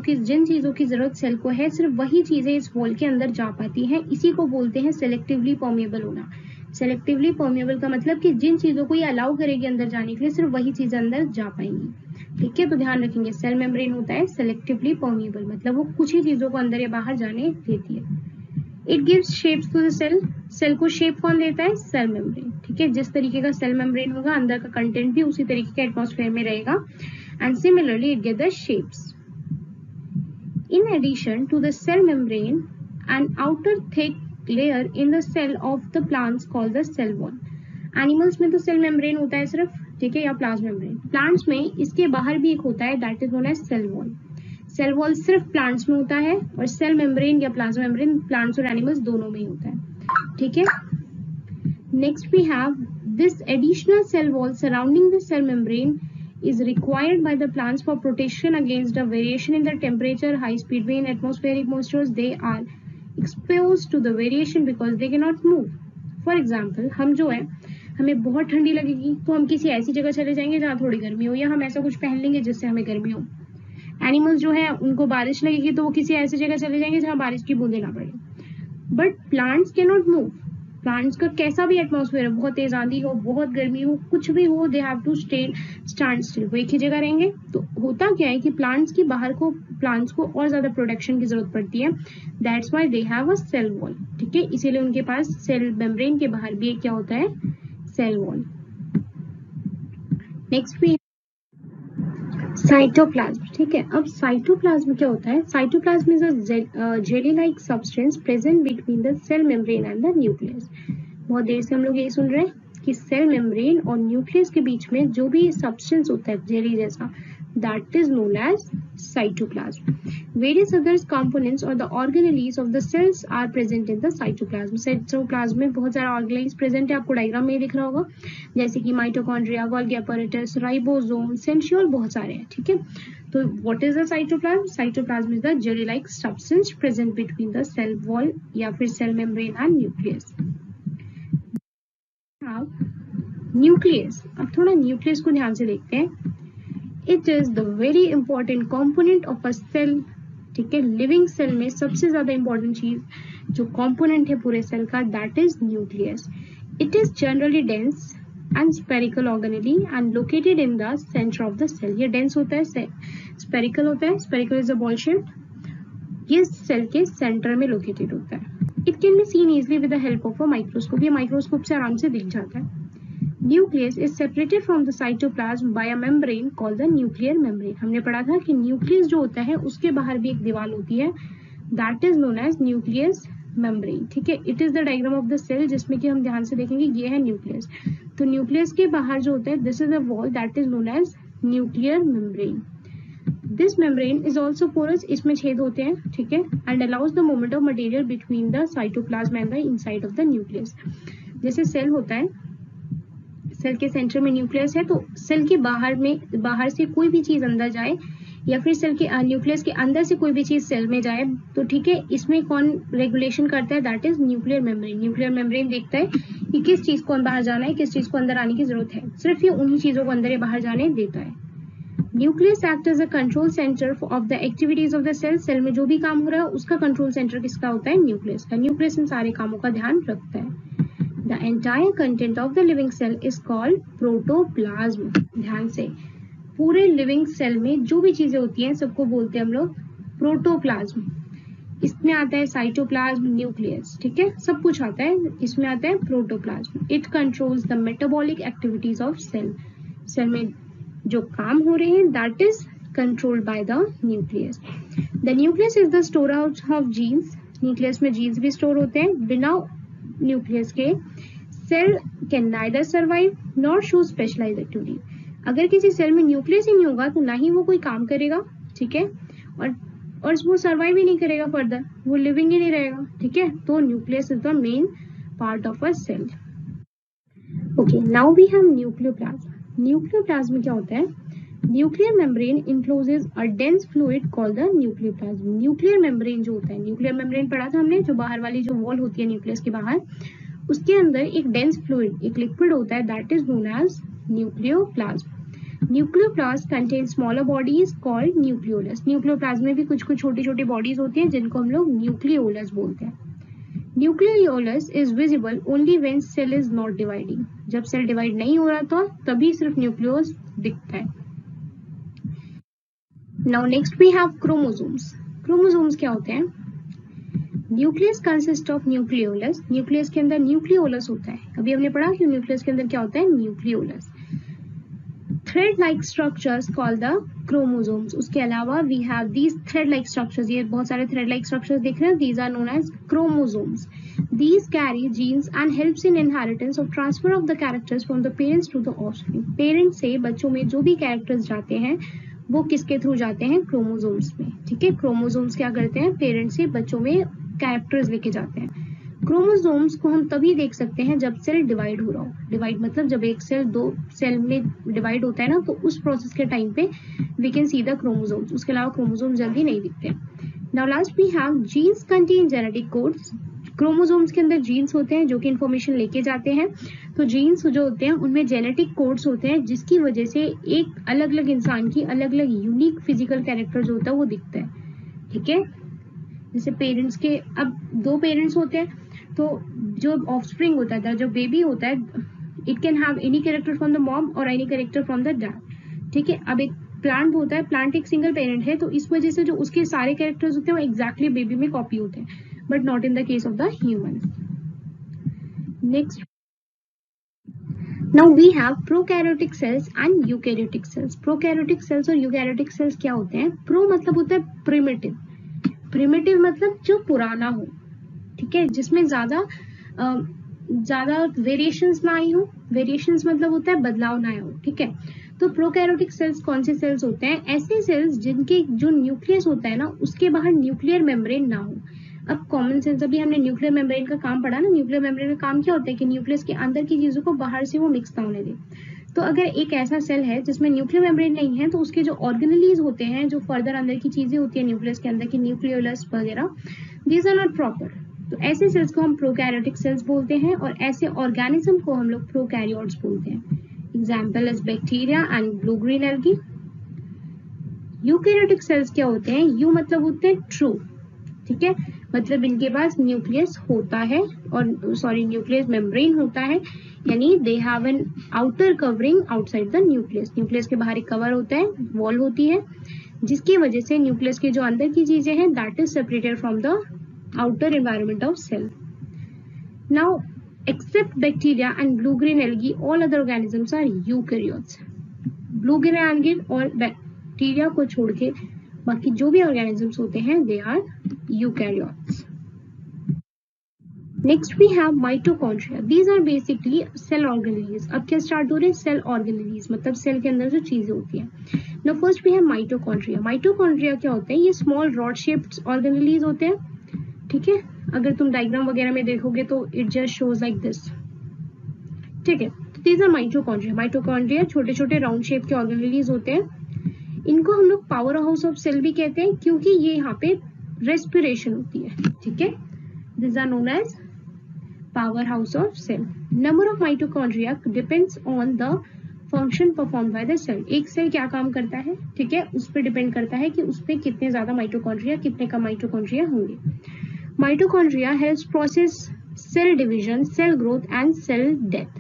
की जरूरत सेल को है, सिर्फ वही चीजें इस वॉल के अंदर जा पाती हैं। इसी को बोलते हैं सेलेक्टिवली परमिएबल होना। सेलेक्टिवली परमिएबल का मतलब कि जिन चीजों को ये अलाउ करेगी अंदर जाने के लिए, सिर्फ वही चीजें अंदर जा पाएंगी, ठीक है। तो ध्यान रखेंगे, सेल मेम्ब्रेन होता है सेलेक्टिवली परमिएबल, मतलब वो कुछ ही चीजों को अंदर या बाहर जाने देती है। It gives shapes to the cell, cell को शेप कौन देता है? सेल मेम्ब्रेन, ठीक है। जिस तरीके का सेल मेम्ब्रेन होगा अंदर का कंटेंट भी उसी तरीके का एटमॉस्फेयर में रहेगा, and similarly it get the shapes. In addition to the cell membrane, an outer thick layer in the cell of the plants called the cell wall. Animals में तो cell membrane होता है सिर्फ, ठीक है, या plasma membrane. Plants में इसके बाहर भी एक होता है, that is known as cell wall. Cell wall सिर्फ plants में होता है और cell membrane या plasma membrane plants और animals दोनों में ही होता है, ठीक है। Next we have this additional cell wall surrounding the cell membrane is required by the plants for protection against the variation in the temperature, high speed way in atmospheric moistures. They are exposed to the variation because they cannot move. For example, हम जो है, हमें बहुत ठंडी लगेगी तो हम किसी ऐसी जगह चले जाएंगे जहाँ थोड़ी गर्मी हो, या हम ऐसा कुछ पहन लेंगे जिससे हमें गर्मी हो। एनिमल्स जो है उनको बारिश लगेगी तो वो किसी ऐसी जगह चले जाएंगे जहाँ बारिश की बूंदे ना पड़े। But plants can not move. Plants का कैसा भी एटमॉस्फेयर हो, बहुत तेज आंधी हो, बहुत गर्मी हो, कुछ भी हो, they have to stand still, वो एक ही जगह रहेंगे। तो होता क्या है कि प्लांट्स को और ज्यादा प्रोटेक्शन की जरूरत पड़ती है, that's why they have a cell wall, ठीक है। इसीलिए उनके पास सेल मेम्ब्रेन के बाहर भी एक क्या होता है? Cell wall. नेक्स्ट भी साइटोप्लाज्म, ठीक है। अब साइटोप्लाज्म क्या होता है? Cytoplasm is a jelly like substance present between the cell membrane and the nucleus. बहुत देर से हम लोग यही सुन रहे हैं कि सेल मेम्ब्रेन और न्यूक्लियस के बीच में जो भी सब्सटेंस होता है जेली जैसा, that is known as cytoplasm. Various other components or the organelles of the cells are present in the cytoplasm. Cytoplasm में बहुत सारे organelles present है, आपको डायग्राम में दिख रहा होगा, जैसे कि mitochondria, Golgi apparatus, ribosome, centriole, बहुत सारे हैं, ठीक है। तो what is the cytoplasm? Cytoplasm is the jelly-like substance present between the cell wall या फिर cell membrane and nucleus. Nucleus, अब थोड़ा न्यूक्लियस को ध्यान से देखते हैं। It is the very important component of a cell, ठीक है। लिविंग सेल में सबसे ज्यादा इंपॉर्टेंट चीज जो कॉम्पोनेंट है पूरे सेल का, that is nucleus. It is generally dense and spherical organelle and located in the centre of the cell. ये डेंस होता है, स्पेरिकल होता है, spherical is a ball shape, ये सेल के सेंटर में लोकेटेड होता है। It can be seen easily with the help of a microscope, ये माइक्रोस्कोप से आराम से दिख जाता है। Nucleus is separated from the cytoplasm by a membrane called the nuclear membrane. हमने पढ़ा था कि न्यूक्लियस जो होता है उसके बाहर भी एक दीवार होती है, that is known as nucleus membrane, ठीक है। It is the diagram of the cell, जिसमें कि हम ध्यान से देखेंगे ये है न्यूक्लियस। तो न्यूक्लियस के बाहर जो होता है, this is a wall that is known as nuclear membrane. This membrane is also porous, इसमें छेद होते हैं, ठीक है, and allows the movement of material between the cytoplasm and the inside of the nucleus. जैसे सेल होता है, सेल के सेंटर में न्यूक्लियस है, तो सेल के बाहर से कोई भी चीज अंदर जाए या फिर सेल के न्यूक्लियस के अंदर से कोई भी चीज सेल में जाए, तो ठीक है, इसमें कौन रेगुलेशन करता है? That is nuclear membrane. Nuclear membrane देखता है कि किस चीज को बाहर जाना है, किस चीज को अंदर आने की जरूरत है, सिर्फ ये उन्हीं चीजों को अंदर या बाहर जाने देता है। Nucleus act as a control centre of the activities of the cell. Cell में जो भी काम हो रहा है उसका कंट्रोल सेंटर किसका होता है? न्यूक्लियस का। न्यूक्लियस इन सारे कामों का ध्यान रखता है। The entire content of the living cell is called protoplasm. ध्यान से, पूरे लिविंग सेल में जो भी चीजें होती हैं सबको बोलते हैं हम लोग प्रोटोप्लाज्म। इसमें आता है साइटोप्लाज्म, न्यूक्लियस, ठीक है, सब कुछ आता है, इसमें आता है protoplasm. It controls the metabolic activities of cell. Cell में जो काम हो रहे हैं that is controlled by the nucleus. The nucleus is the storehouse of genes. Nucleus में जीन्स भी स्टोर होते हैं। बिना न्यूक्लियस के cell can neither survive nor show specialised activity. अगर किसी सेल में न्यूक्लियस ही नहीं होगा तो ना ही वो कोई काम करेगा, ठीक है, और वो सर्वाइव ही नहीं करेगा, फर्दर वो लिविंग ही नहीं रहेगा, ठीक है। तो nucleus is the main part of a cell. Okay, now we have nucleoplasm. Nucleoplasm क्या होता है? Nuclear membrane encloses a dense fluid called the nucleoplasm. Nuclear membrane जो होता है, न्यूक्लियर मेम्ब्रेन पढ़ा था हमने, जो बाहर वाली जो वॉल होती है न्यूक्लियस के बाहर, उसके अंदर एक डेंस फ्लूइड, एक लिक्विड होता है, that is known as nucleoplasm. Nucleoplasm contain smaller bodies called nucleolus. Nucleoplasm में भी कुछ कुछ छोटी छोटी बॉडीज होती हैं जिनको हम लोग न्यूक्लियोलस बोलते हैं। Nucleolus is visible only when cell is not dividing. जब सेल डिवाइड नहीं हो रहा तो तभी सिर्फ न्यूक्लियोलस दिखता है। Now next we have chromosomes. Chromosomes क्या होते हैं? Nucleus consist of nucleolus, nucleus के अंदर न्यूक्लियोलस होता है, अभी हमने पढ़ा कि न्यूक्लियस के अंदर क्या होता है, nucleolus. Thread like structures called the chromosomes, उसके अलावा we have these thread like structures, ये बहुत सारे थ्रेड लाइक स्ट्रक्चर्स देख रहे हैं, these are known as chromosomes. These carry genes and helps in inheritance of transfer of the characters from the parents to the offspring. Parents से बच्चों में जो भी कैरेक्टर्स जाते हैं वो किसके थ्रू जाते हैं, क्रोमोसोम्स में, ठीक है। क्रोमोसोम्स क्या करते हैं, पेरेंट्स से बच्चों में कैरेक्टर्स लेके जाते हैं। क्रोमोसोम्स को हम तभी देख सकते हैं जब सेल डिवाइड हो रहा हो, डिवाइड मतलब जब एक सेल दो सेल में डिवाइड होता है ना, तो उस प्रोसेस के टाइम पे we can see the chromosomes, उसके अलावा क्रोमोसोम्स जल्दी नहीं दिखते। Now last we have genes contain genetic codes, chromosomes के अंदर जीन्स होते हैं जो कि इंफॉर्मेशन लेके जाते हैं, तो जीन्स जो होते हैं उनमें जेनेटिक कोड्स होते हैं जिसकी वजह से एक अलग अलग इंसान की अलग अलग यूनिक फिजिकल कैरेक्टर जो होता है वो दिखता है, ठीक है। जैसे पेरेंट्स के, अब दो पेरेंट्स होते हैं तो जो ऑफस्प्रिंग होता है, जो बेबी होता है, it can have any character from the mom और any character from the dad, ठीक है। अब एक प्लांट होता है, प्लांट एक सिंगल पेरेंट है, तो इस वजह से जो उसके सारे कैरेक्टर्स होते हैं वो एग्जैक्टली बेबी में कॉपी होते हैं, but not in the case of the human. Next, now we have prokaryotic cells and eukaryotic cells. Prokaryotic cells और eukaryotic cells क्या होते हैं, pro मतलब होता है primitive, primitive मतलब जो पुराना हो, ठीक है, जिसमें ज्यादा वेरिएशंस ना आई हो, वेरिएशंस मतलब होता है बदलाव ना आया हो, ठीक है। तो प्रोकैरियोटिक सेल्स कौन से सेल्स होते हैं, ऐसे सेल्स जिनके जो न्यूक्लियस होता है ना उसके बाहर न्यूक्लियर मेम्ब्रेन ना हो। अब कॉमन सेंस, अभी हमने न्यूक्लियर मेम्ब्रेन का काम पढ़ा ना, न्यूक्लियर मेम्ब्रेन का काम क्या होता है कि न्यूक्लियस के अंदर की चीजों को बाहर से वो मिक्स ना होने दे। तो अगर एक ऐसा सेल है जिसमें न्यूक्लियर मेम्ब्रेन नहीं है तो उसके जो ऑर्गेनेलीज होते हैं, जो फर्दर अंदर की चीजें होती है न्यूक्लियस के अंदर की न्यूक्लियोलस वगैरह, दीज आर नॉट प्रॉपर, तो ऐसे सेल्स को हम प्रोकैरियोटिक सेल्स बोलते हैं और ऐसे ऑर्गेनिज्म को हम लोग प्रोकैरियोट्स बोलते हैं। Example is bacteria and blue green algae. Eukaryotic cells क्या होते हैं, यू मतलब होते हैं ट्रू, ठीक है, मतलब इनके पास न्यूक्लियस होता है और सॉरी न्यूक्लियस मेम्ब्रेन होता है, यानी they have an outer covering outside the nucleus, nucleus के बाहर एक कवर होता है, वॉल होती है, जिसकी वजह से न्यूक्लियस के जो अंदर की चीजें हैं that is separated from the outer environment of cell. Now, except bacteria and blue-green algae, all other organisms are eukaryotes. Blue-green algae और बैक्टीरिया को छोड़ के बाकी जो भी organisms होते हैं they are eukaryotes. Next we have mitochondria. These are basically cell organelles. अब क्या स्टार्ट हो रहे हैं, cell organelles मतलब सेल के अंदर जो चीजें होती हैं। Now first we have mitochondria. Mitochondria क्या होते हैं, ये small rod shaped organelles होते हैं, ठीक है। अगर तुम डायग्राम वगैरह में देखोगे तो it just shows like this, ठीक है। तो दीज आर माइटोकॉन्ड्रिया। माइटोकॉन्ड्रिया छोटे छोटे राउंड शेप के ऑर्गेनेलीज होते हैं, इनको हम लोग पावर हाउस ऑफ सेल भी कहते हैं क्योंकि ये यहाँ पे रेस्पिरेशन होती है, ठीक है। These are known as powerhouse of cell. Number of mitochondria depends on the function perform by the cell. एक सेल क्या काम करता है, ठीक है, उस पर डिपेंड करता है कि उस पर कितने ज्यादा माइटोकॉन्ड्रिया कितने कम माइटोकॉन्ड्रिया होंगे। Mitochondria helps process cell division, cell growth and cell death.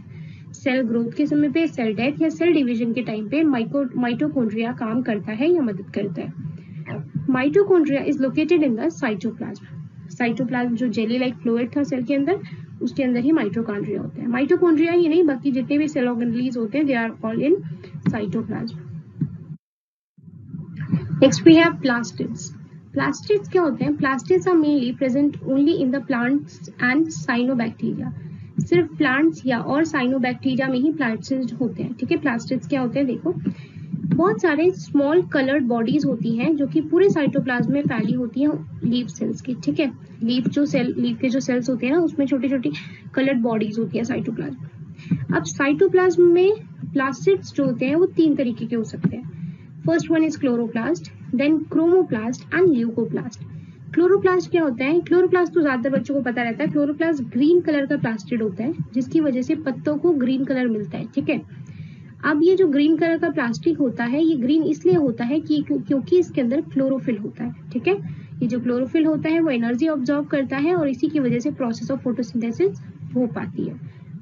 Cell growth के समय पे, सेल डेथ या सेल डिवीजन के टाइम पे माइटोकॉन्ड्रिया काम करता है या मदद करता है। Mitochondria is located in the cytoplasm. Cytoplasm जो जेली लाइक फ्लूइड था सेल के अंदर, उसके अंदर ही माइटोकॉन्ड्रिया होते हैं। माइटोकॉन्ड्रिया ही नहीं, बाकी जितने भी सेल ऑर्गेनेलीज होते हैं they are all in cytoplasm. Next we have plastids. Plastids क्या होते हैं, plastids are mainly present only in the plants and cyanobacteria. सिर्फ प्लांट्स या और साइनोबैक्टीरिया में ही प्लास्टिड्स होते हैं, ठीक है। प्लास्टिड्स क्या होते हैं, देखो बहुत सारे स्मॉल कलर्ड बॉडीज होती हैं जो कि पूरे साइटोप्लाज्म में फैली होती हैं लीफ सेल्स की, ठीक है। लीफ के जो सेल्स होते हैं ना उसमें छोटी छोटी कलर्ड बॉडीज होती है साइटोप्लाज्म। अब साइटोप्लाज्म में प्लास्टिड्स जो होते हैं वो तीन तरीके के हो सकते हैं। First one is chloroplast, then chromoplast and leucoplast. Chloroplast क्या होता है, क्लोरोप्लास्ट तो ज्यादातर बच्चों को पता रहता है। क्लोरोप्लास्ट ग्रीन कलर का प्लास्टिड होता है जिसकी वजह से पत्तों को ग्रीन कलर मिलता है, ठीक है। अब ये जो ग्रीन कलर का प्लास्टिक होता है ये ग्रीन इसलिए होता है कि क्योंकि इसके अंदर क्लोरोफिल होता है, ठीक है। ये जो क्लोरोफिल होता है वो एनर्जी ऑब्जॉर्व करता है और इसी की वजह से प्रोसेस ऑफ फोटोसिंथेसिस हो पाती है,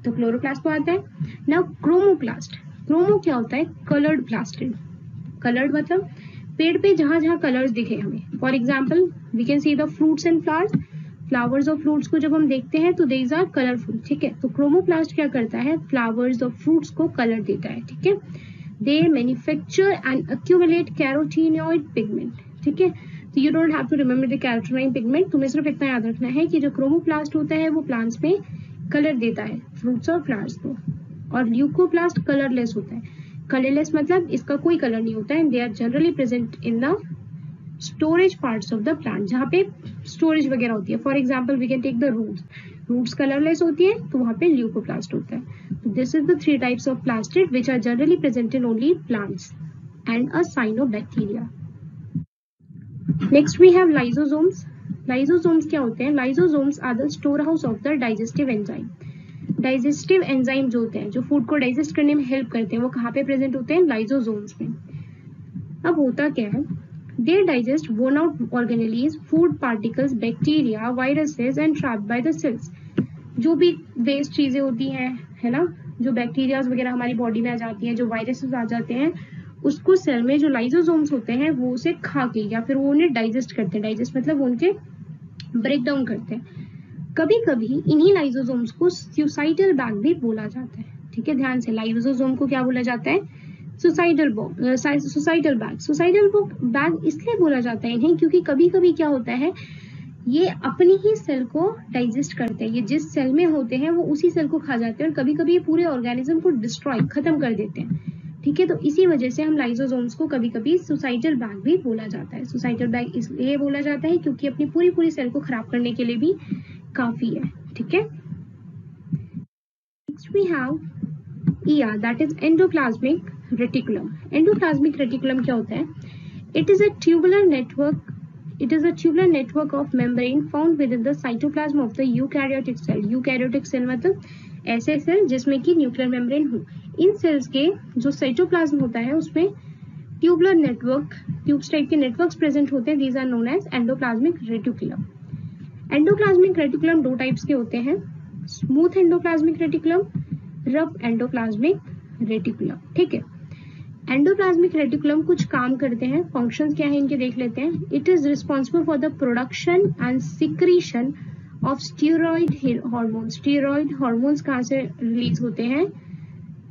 तो क्लोरोप्लास्ट को आता है। नाउ क्रोमोप्लास्ट, क्रोमो क्या होता है, कलर्ड प्लास्टिड। कलर्ड मतलब पेड़ पे जहां जहां कलर्स दिखे हमें, for example we can see the fruits and flowers, flowers और फ्रूट्स को जब हम देखते हैं तो दीज आर कलरफुल, ठीक है। तो क्रोमोप्लास्ट क्या करता है, फ्लावर्स और फ्रूट्स को कलर देता है, ठीक है। They manufacture and accumulate carotenoid pigment, ठीक है। तो you don't have to remember the carotenoid pigment, तुम्हें सिर्फ इतना याद रखना है कि जो क्रोमोप्लास्ट होता है वो प्लांट्स में कलर देता है फ्रूट्स और फ्लावर्स को, और ल्यूकोप्लास्ट कलरलेस होता है। कलरलेस मतलब इसका कोई कलर नहीं होता है। They are generally present in the storage parts of the plant, जहाँ पे स्टोरेज वगैरह होती है। For example we can take the roots colourless होती है तो वहाँ पे ल्यूकोप्लास्ट होता है। तो this is the 3 types of plastid which are generally present in only plants and a cyanobacteria. Next we have lysosomes. Lysosomes क्या होते हैं, lysosomes are the storehouse of the digestive enzyme. Digestive enzyme जो होते हैं, जो फूड को डाइजेस्ट करने में हेल्प करते हैं, वो कहाँ पे प्रेजेंट होते हैं, लाइसोसोम्स में। अब होता क्या है, they digest worn out organelles, food particles, bacteria, viruses and trapped by the cells। जो भी वेस्ट चीजें होती हैं, है ना, जो बैक्टीरिया वगैरह हमारी बॉडी में आ जाती हैं, जो वायरसेस आ जाते हैं, उसको सेल में जो लाइसोसोम्स होते हैं वो उसे खा के या फिर वो उन्हें डाइजेस्ट करते हैं। डाइजेस्ट मतलब वो उनके ब्रेक डाउन करते हैं। कभी कभी इन्हीं लाइसोसोम्स को सुसाइडल बैग भी बोला जाता है, ठीक है। ध्यान से, लाइसोसोम को क्या बोला जाता है, सुसाइडल बैग इसलिए बोला जाता है इन्हें क्योंकि कभी कभी क्या होता है, ये अपनी ही सेल को डाइजेस्ट करते हैं। ये जिस सेल में होते हैं वो उसी सेल को खा जाते हैं, और कभी कभी ये पूरे ऑर्गेनिज्म को डिस्ट्रॉय, खत्म कर देते हैं, ठीक है। तो इसी वजह से हम लाइसोसोम्स को कभी कभी सुसाइडल बैग भी बोला जाता है। सुसाइडल बैग इसलिए बोला जाता है क्योंकि अपनी पूरी पूरी सेल को खराब करने के लिए भी काफी है, ठीक है। Next we have ER, that is endoplasmic reticulum. Endoplasmic reticulum क्या होता है? It is a tubular network. It is a tubular network of membrane found within the cytoplasm of the eukaryotic cell. Eukaryotic cell मतलब ऐसे सेल जिसमें कि न्यूक्लियर मेम्ब्रेन हो। इन सेल्स के जो साइटोप्लाज्म होता है उसमें ट्यूबुलर नेटवर्क, ट्यूब्स टाइप के नेटवर्क्स प्रेजेंट होते हैं। These are known as endoplasmic reticulum. Endoplasmic reticulum 2 types के होते हैं, smooth endoplasmic reticulum, rough endoplasmic reticulum, ठीक है। एंडोप्लाज्मिक रेटिकुलम कुछ काम करते हैं, फंक्शंस क्या है इनके देख लेते हैं। It is responsible for the production and secretion of steroid hormone. Steroid hormones कहाँ से रिलीज होते हैं,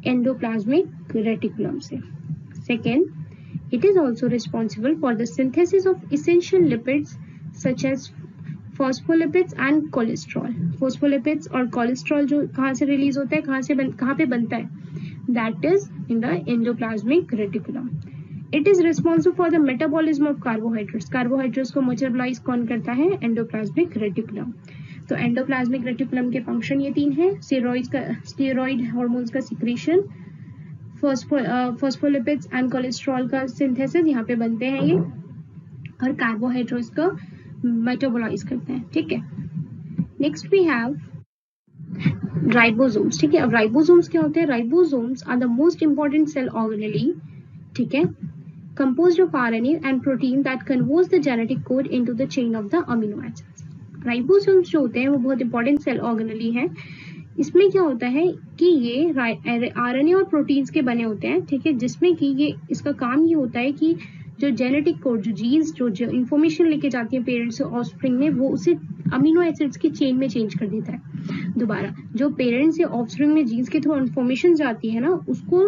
एंडोप्लाज्मिक रेटिकुलम से। Second, it is also responsible for the synthesis of essential lipids such as phospholipids and cholesterol. Phospholipids और कोलेस्ट्रॉल जो कहाँ से रिलीज होता है, कहाँ पे बनता है, that is in the endoplasmic reticulum. It is responsible for the metabolism of carbohydrates. Carbohydrates को मेटाबॉलाइज कौन करता है, एंडोप्लाज्मिक रेटिकुलम। तो एंडोप्लाज्मिक रेटिकुलम के फंक्शन ये 3 है, स्टेरॉइड हार्मोन्स का सिक्रीशन, फॉस्फोलिपिड्स एंड कोलेस्ट्रॉल का सिंथेसिस यहाँ पे बनते हैं ये, और कार्बोहाइड्रेट्स को मेटाबोलाइज करते हैं, ठीक है। नेक्स्ट वी हैव राइबोसोम्स, ठीक है। अब राइबोसोम्स क्या होते हैं, ribosomes are the most important cell organelle, ठीक है, composed of RNA and protein that converts the genetic code into the chain of the amino acids. Ribosomes जो होते हैं वो बहुत इंपॉर्टेंट सेल ऑर्गेनेली हैं। इसमें क्या होता है कि ये आरएनए और प्रोटीन्स के बने होते हैं, ठीक है, जिसमें कि ये इसका काम ये होता है कि जो जेनेटिक कोड, जो जीन्स, जो इंफॉर्मेशन लेके जाती है पेरेंट्स से ऑफस्प्रिंग में, वो उसे अमीनो एसिड्स की चेन में चेंज कर देता है। दोबारा, जो पेरेंट्स से ऑफस्प्रिंग में जीन्स के थ्रू इंफॉर्मेशन जाती है ना, उसको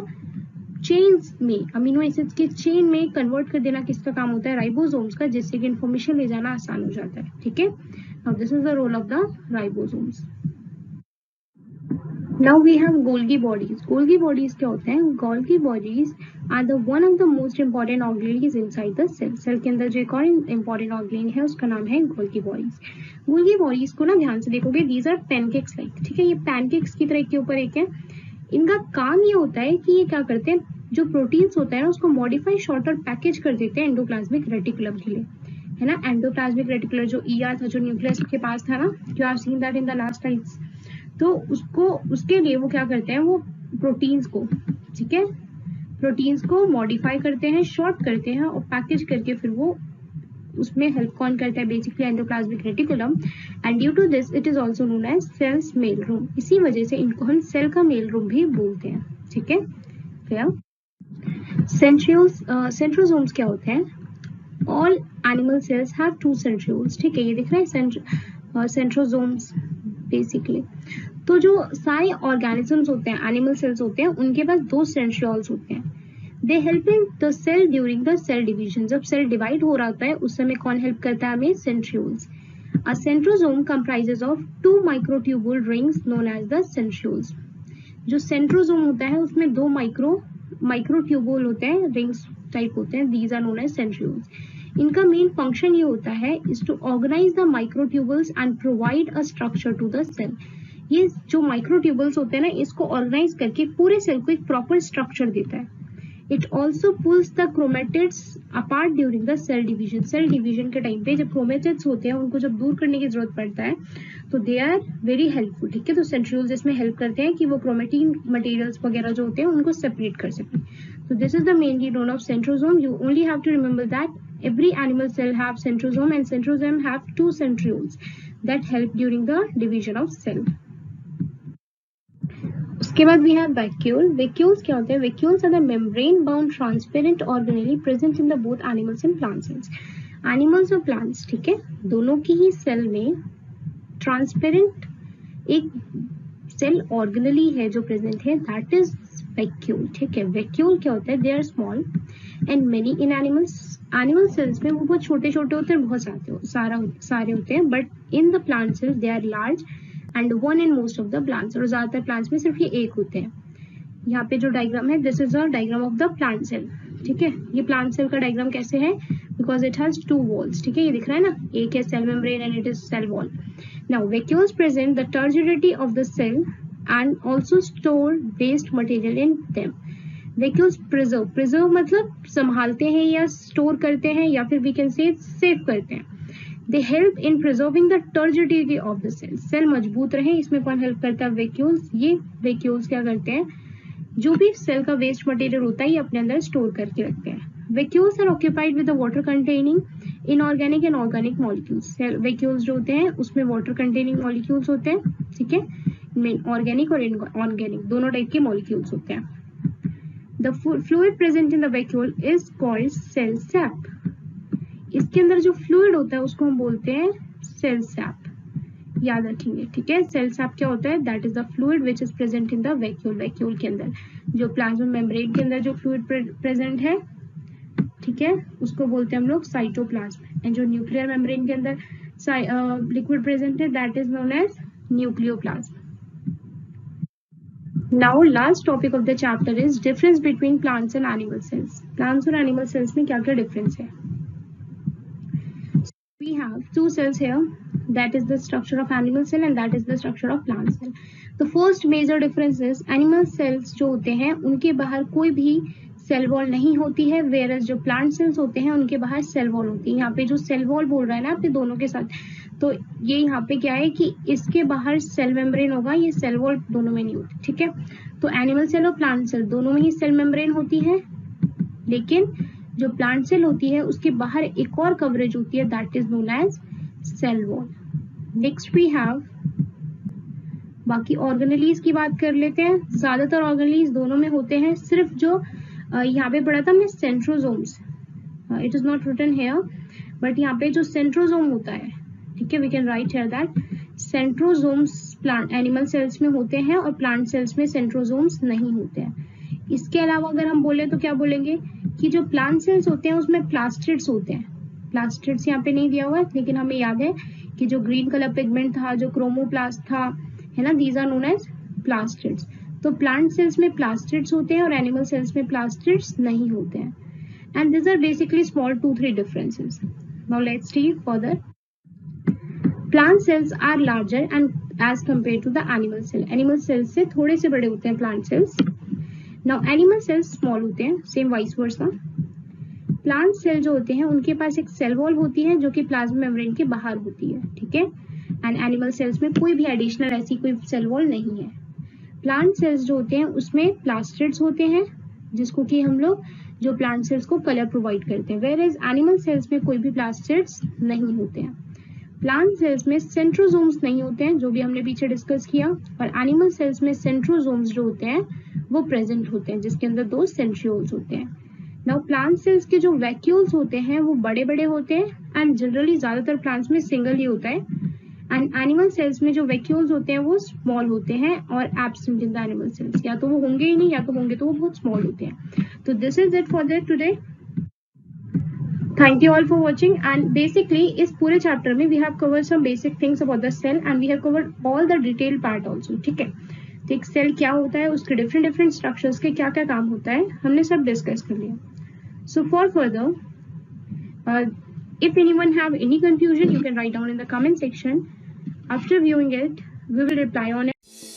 चेन्स में, अमीनो एसिड्स के चेन में कन्वर्ट कर देना किसका काम होता है, राइबोसोम्स का, जिससे कि इंफॉर्मेशन ले जाना आसान हो जाता है, ठीक है। Now this is the role of the ribosomes. Now we have Golgi bodies. Golgi bodies क्या होते हैं, Golgi bodies are the one of the most important organelles inside the cell. Cell के अंदर जो एक और important organelle है उसका नाम है Golgi bodies. Golgi bodies को ना ध्यान से देखोगे, these are pancakes like, ठीक है, ये pancakes की तरह के ऊपर एक है। इनका काम ये होता है कि ये क्या करते हैं, जो प्रोटीन्स होता है ना उसको मॉडिफाई, शॉर्ट और पैकेज कर देते हैं एंडोप्लाज्मिक रेटिकुलम के लिए, है ना। एंडोप्लाज्मिक रेटिकुलम जो ER था, जो न्यूक्लियस के पास था ना, you have seen that in the last slides. तो उसके लिए वो क्या करते हैं, वो प्रोटीन्स को, ठीक है, प्रोटीन्स को मॉडिफाई करते हैं, शॉर्ट करते हैं और पैकेज करके फिर वो उसमें हेल्प कौन करता है, basically endoplasmic reticulum. And due to this it is also known as cell's mail room. इसी वजह से इनको हम सेल का मेल रूम भी बोलते हैं, ठीक है। सेंट्रोसोम्स क्या होते हैं, all animal cells have 2 centrioles, ठीक है, ये दिख रहा है सेंट्रोजोम्स बेसिकली। तो जो सारे ऑर्गेनिजम्स होते हैं, एनिमल सेल्स होते हैं, उनके पास दो सेंट्रियोल्स होते हैं। They help in the cell during the cell division. जब सेल डिवाइड हो रहा होता है उस समय कौन हेल्प करता है हमें? Centrioles. A centrosome comprises of 2 microtubule rings known as the centrioles. जो सेंट्रोजोम होता है उसमें दो माइक्रोट्यूबुल होते हैं, रिंग्स टाइप होते हैं, these are known as centrioles. इनका मेन फंक्शन ये होता है is to organise the microtubules and provide a structure to the cell. ये जो माइक्रोट्यूबुल्स होते हैं ना, इसको ऑर्गेनाइज करके पूरे सेल को एक प्रॉपर स्ट्रक्चर देता है। It also pulls the chromatids apart during the cell division. Cell division के टाइम पे जब क्रोमेटिड्स होते हैं उनको जब दूर करने की जरूरत पड़ता है तो दे आर वेरी हेल्पफुल, ठीक है। तो सेंट्रियोल्स इसमें हेल्प करते हैं कि वो क्रोमेटिन मटेरियल्स वगैरह जो होते हैं उनको सेपरेट कर सकें। तो this is the mainly role of centrosome. You only have to remember that every animal cell have centrosome and centrosome have 2 centrioles that help during the division of cell. उसके बाद we have vacuole. Vacuoles क्या होते हैं? Vacuoles are the membrane bound transparent organelle present in the both animals and plant cells. Animals और plants, ठीक है, दोनों की ही सेल में ट्रांसपेरेंट एक सेल ऑर्गेनली है जो प्रेजेंट है, दैट इज वैक्यूल, ठीक है। वैक्यूल क्या होता है? They are small and many in animals. Animal cells में वो बहुत छोटे छोटे होते हैं, बहुत सारे होते हैं, but in the plant cells they are large and one in most of the plants. और ज्यादातर प्लांट्स में सिर्फ ये एक होते हैं। यहाँ पे जो डायग्राम है, this is a diagram of the plant cell, ठीक है। ये प्लांट सेल का डायग्राम कैसे है? बिकॉज इट हैज 2 वॉल्स, ठीक है, ये दिख रहा है ना, एक है cell membrane and it is cell wall. Now vacuoles present the turgidity of the cell and also store waste material in them. Vacuoles preserve मतलब संभालते हैं या स्टोर करते हैं या फिर we can say सेव करते हैं। They help in preserving the turgidity of the cell. Cell मजबूत रहे, इसमें कौन हेल्प करता है? vacuoles। ये vacuoles क्या करते हैं? जो भी सेल का वेस्ट मटेरियल होता है ये अपने अंदर स्टोर करके रखते हैं। Vacuoles are occupied with the water containing inorganic and organic molecules. Vacuoles जो होते हैं उसमें वाटर कंटेनिंग मॉलिक्यूल्स होते हैं, ठीक है, इनमें ऑर्गेनिक और इनऑर्गेनिक दोनों टाइप के मॉलिक्यूल्स होते हैं। The fluid present in the vacuole is called cell sap. इसके अंदर जो फ्लूइड होता है उसको हम बोलते हैं सेल सैप, याद रखेंगे, ठीक है। सेल सैप क्या होता है? That is the fluid which is present in the vacuole. Vacuole के अंदर जो प्लाज्मा मेम्ब्रेन के अंदर जो फ्लूइड प्रेजेंट है, ठीक है, उसको बोलते हैं हम लोग साइटोप्लाज्म। एंड जो न्यूक्लियर मेम्ब्रेन के अंदर लिक्विड प्रेजेंट है that is known as nucleoplasm. Now last topic of the chapter is difference between plants and animal cells. Plants और एनिमल सेल्स में क्या क्या डिफरेंस है? We have 2 cells here, that is the structure of animal cell and that is the structure of plant cell. The first major difference is animal cells जो होते हैं उनके बाहर कोई भी सेल वॉल नहीं होती है, वेयरस जो प्लांट सेल्स होते हैं उनके बाहर सेल वॉल होती है। यहाँ पे जो सेल वॉल बोल रहा है ना आपने दोनों के साथ, तो ये यहाँ पे क्या है कि इसके बाहर सेल मेम्ब्रेन होगा, ये सेल वॉल दोनों में नहीं होती, ठीक है। तो एनिमल सेल और प्लांट सेल दोनों में ही सेल मेम्ब्रेन होती है, लेकिन जो प्लांट सेल होती है उसके बाहर एक और कवरेज होती है, that is known as cell wall. Next we have बाकी ऑर्गेनेलीज की बात कर लेते हैं। ज्यादातर ऑर्गेनेलीज दोनों में होते हैं, सिर्फ जो यहाँ पे पढ़ा था हमने centrosomes, it is not written here, but यहाँ पे जो सेंट्रोजोम होता है, ठीक है, we can write here that centrosomes plant animal cells में होते हैं और प्लांट सेल्स में सेंट्रोजोम्स नहीं होते हैं। इसके अलावा अगर हम बोले तो क्या बोलेंगे कि जो प्लांट सेल्स होते हैं उसमें प्लास्टिड्स होते हैं। प्लास्टिड्स यहाँ पे नहीं दिया हुआ है, लेकिन हमें याद है कि जो ग्रीन कलर पिगमेंट था, जो क्रोमोप्लास्ट था, है ना, these are known as plastids. तो प्लांट सेल्स में प्लास्टिड्स होते हैं और एनिमल सेल्स में प्लास्टिड्स नहीं होते हैं। And this are basically small 2-3 differences. Now let's see further. Plant cells are larger and as compare to the animal cell. Animal cells से थोड़े से बड़े होते हैं plant cells. Now animal cells small होते हैं, same vice versa. Plant cell जो होते हैं उनके पास एक सेल वॉल होती है जो कि प्लाज्मा मेम्ब्रेन के बाहर होती है, ठीक है। एंड एनिमल सेल्स में कोई भी एडिशनल ऐसी कोई सेल वॉल नहीं है। प्लांट सेल्स जो होते हैं उसमें प्लास्टिड्स होते हैं जिसको कि हम लोग जो प्लांट सेल्स को कलर प्रोवाइड करते हैं, वेयर एज एनिमल सेल्स में कोई भी प्लास्टिड्स नहीं होते हैं। प्लांट सेल्स में सेंट्रोजोम्स नहीं होते हैं, जो भी हमने पीछे डिस्कस किया, और एनिमल सेल्स में सेंट्रोजोम्स जो होते हैं वो प्रेजेंट होते हैं, जिसके अंदर 2 सेंट्रियोल्स होते हैं। नाउ प्लांट सेल्स के जो वैक्यूल्स होते हैं वो बड़े बड़े होते हैं एंड जनरली ज्यादातर प्लांट्स में सिंगल ही होता है, एंड एनिमल सेल्स में जो वैक्यूल्स होते हैं वो स्मॉल होते हैं और absent in the animal cells, या तो वो होंगे ही नहीं या तो होंगे तो वो बहुत स्मॉल होते हैं. तो this is it for that today. Thank you all for watching. And basically इस पूरे चैप्टर में we have covered some basic things about the cell and we have covered all the detailed part also. ठीक है, तो एक सेल क्या होता है, उसके डिफरेंट स्ट्रक्चर्स के क्या क्या काम होता है, हमने सब डिस्कस कर लिया. So for further, if anyone have any confusion, you can write down in the comment section. After viewing it, we will reply on it.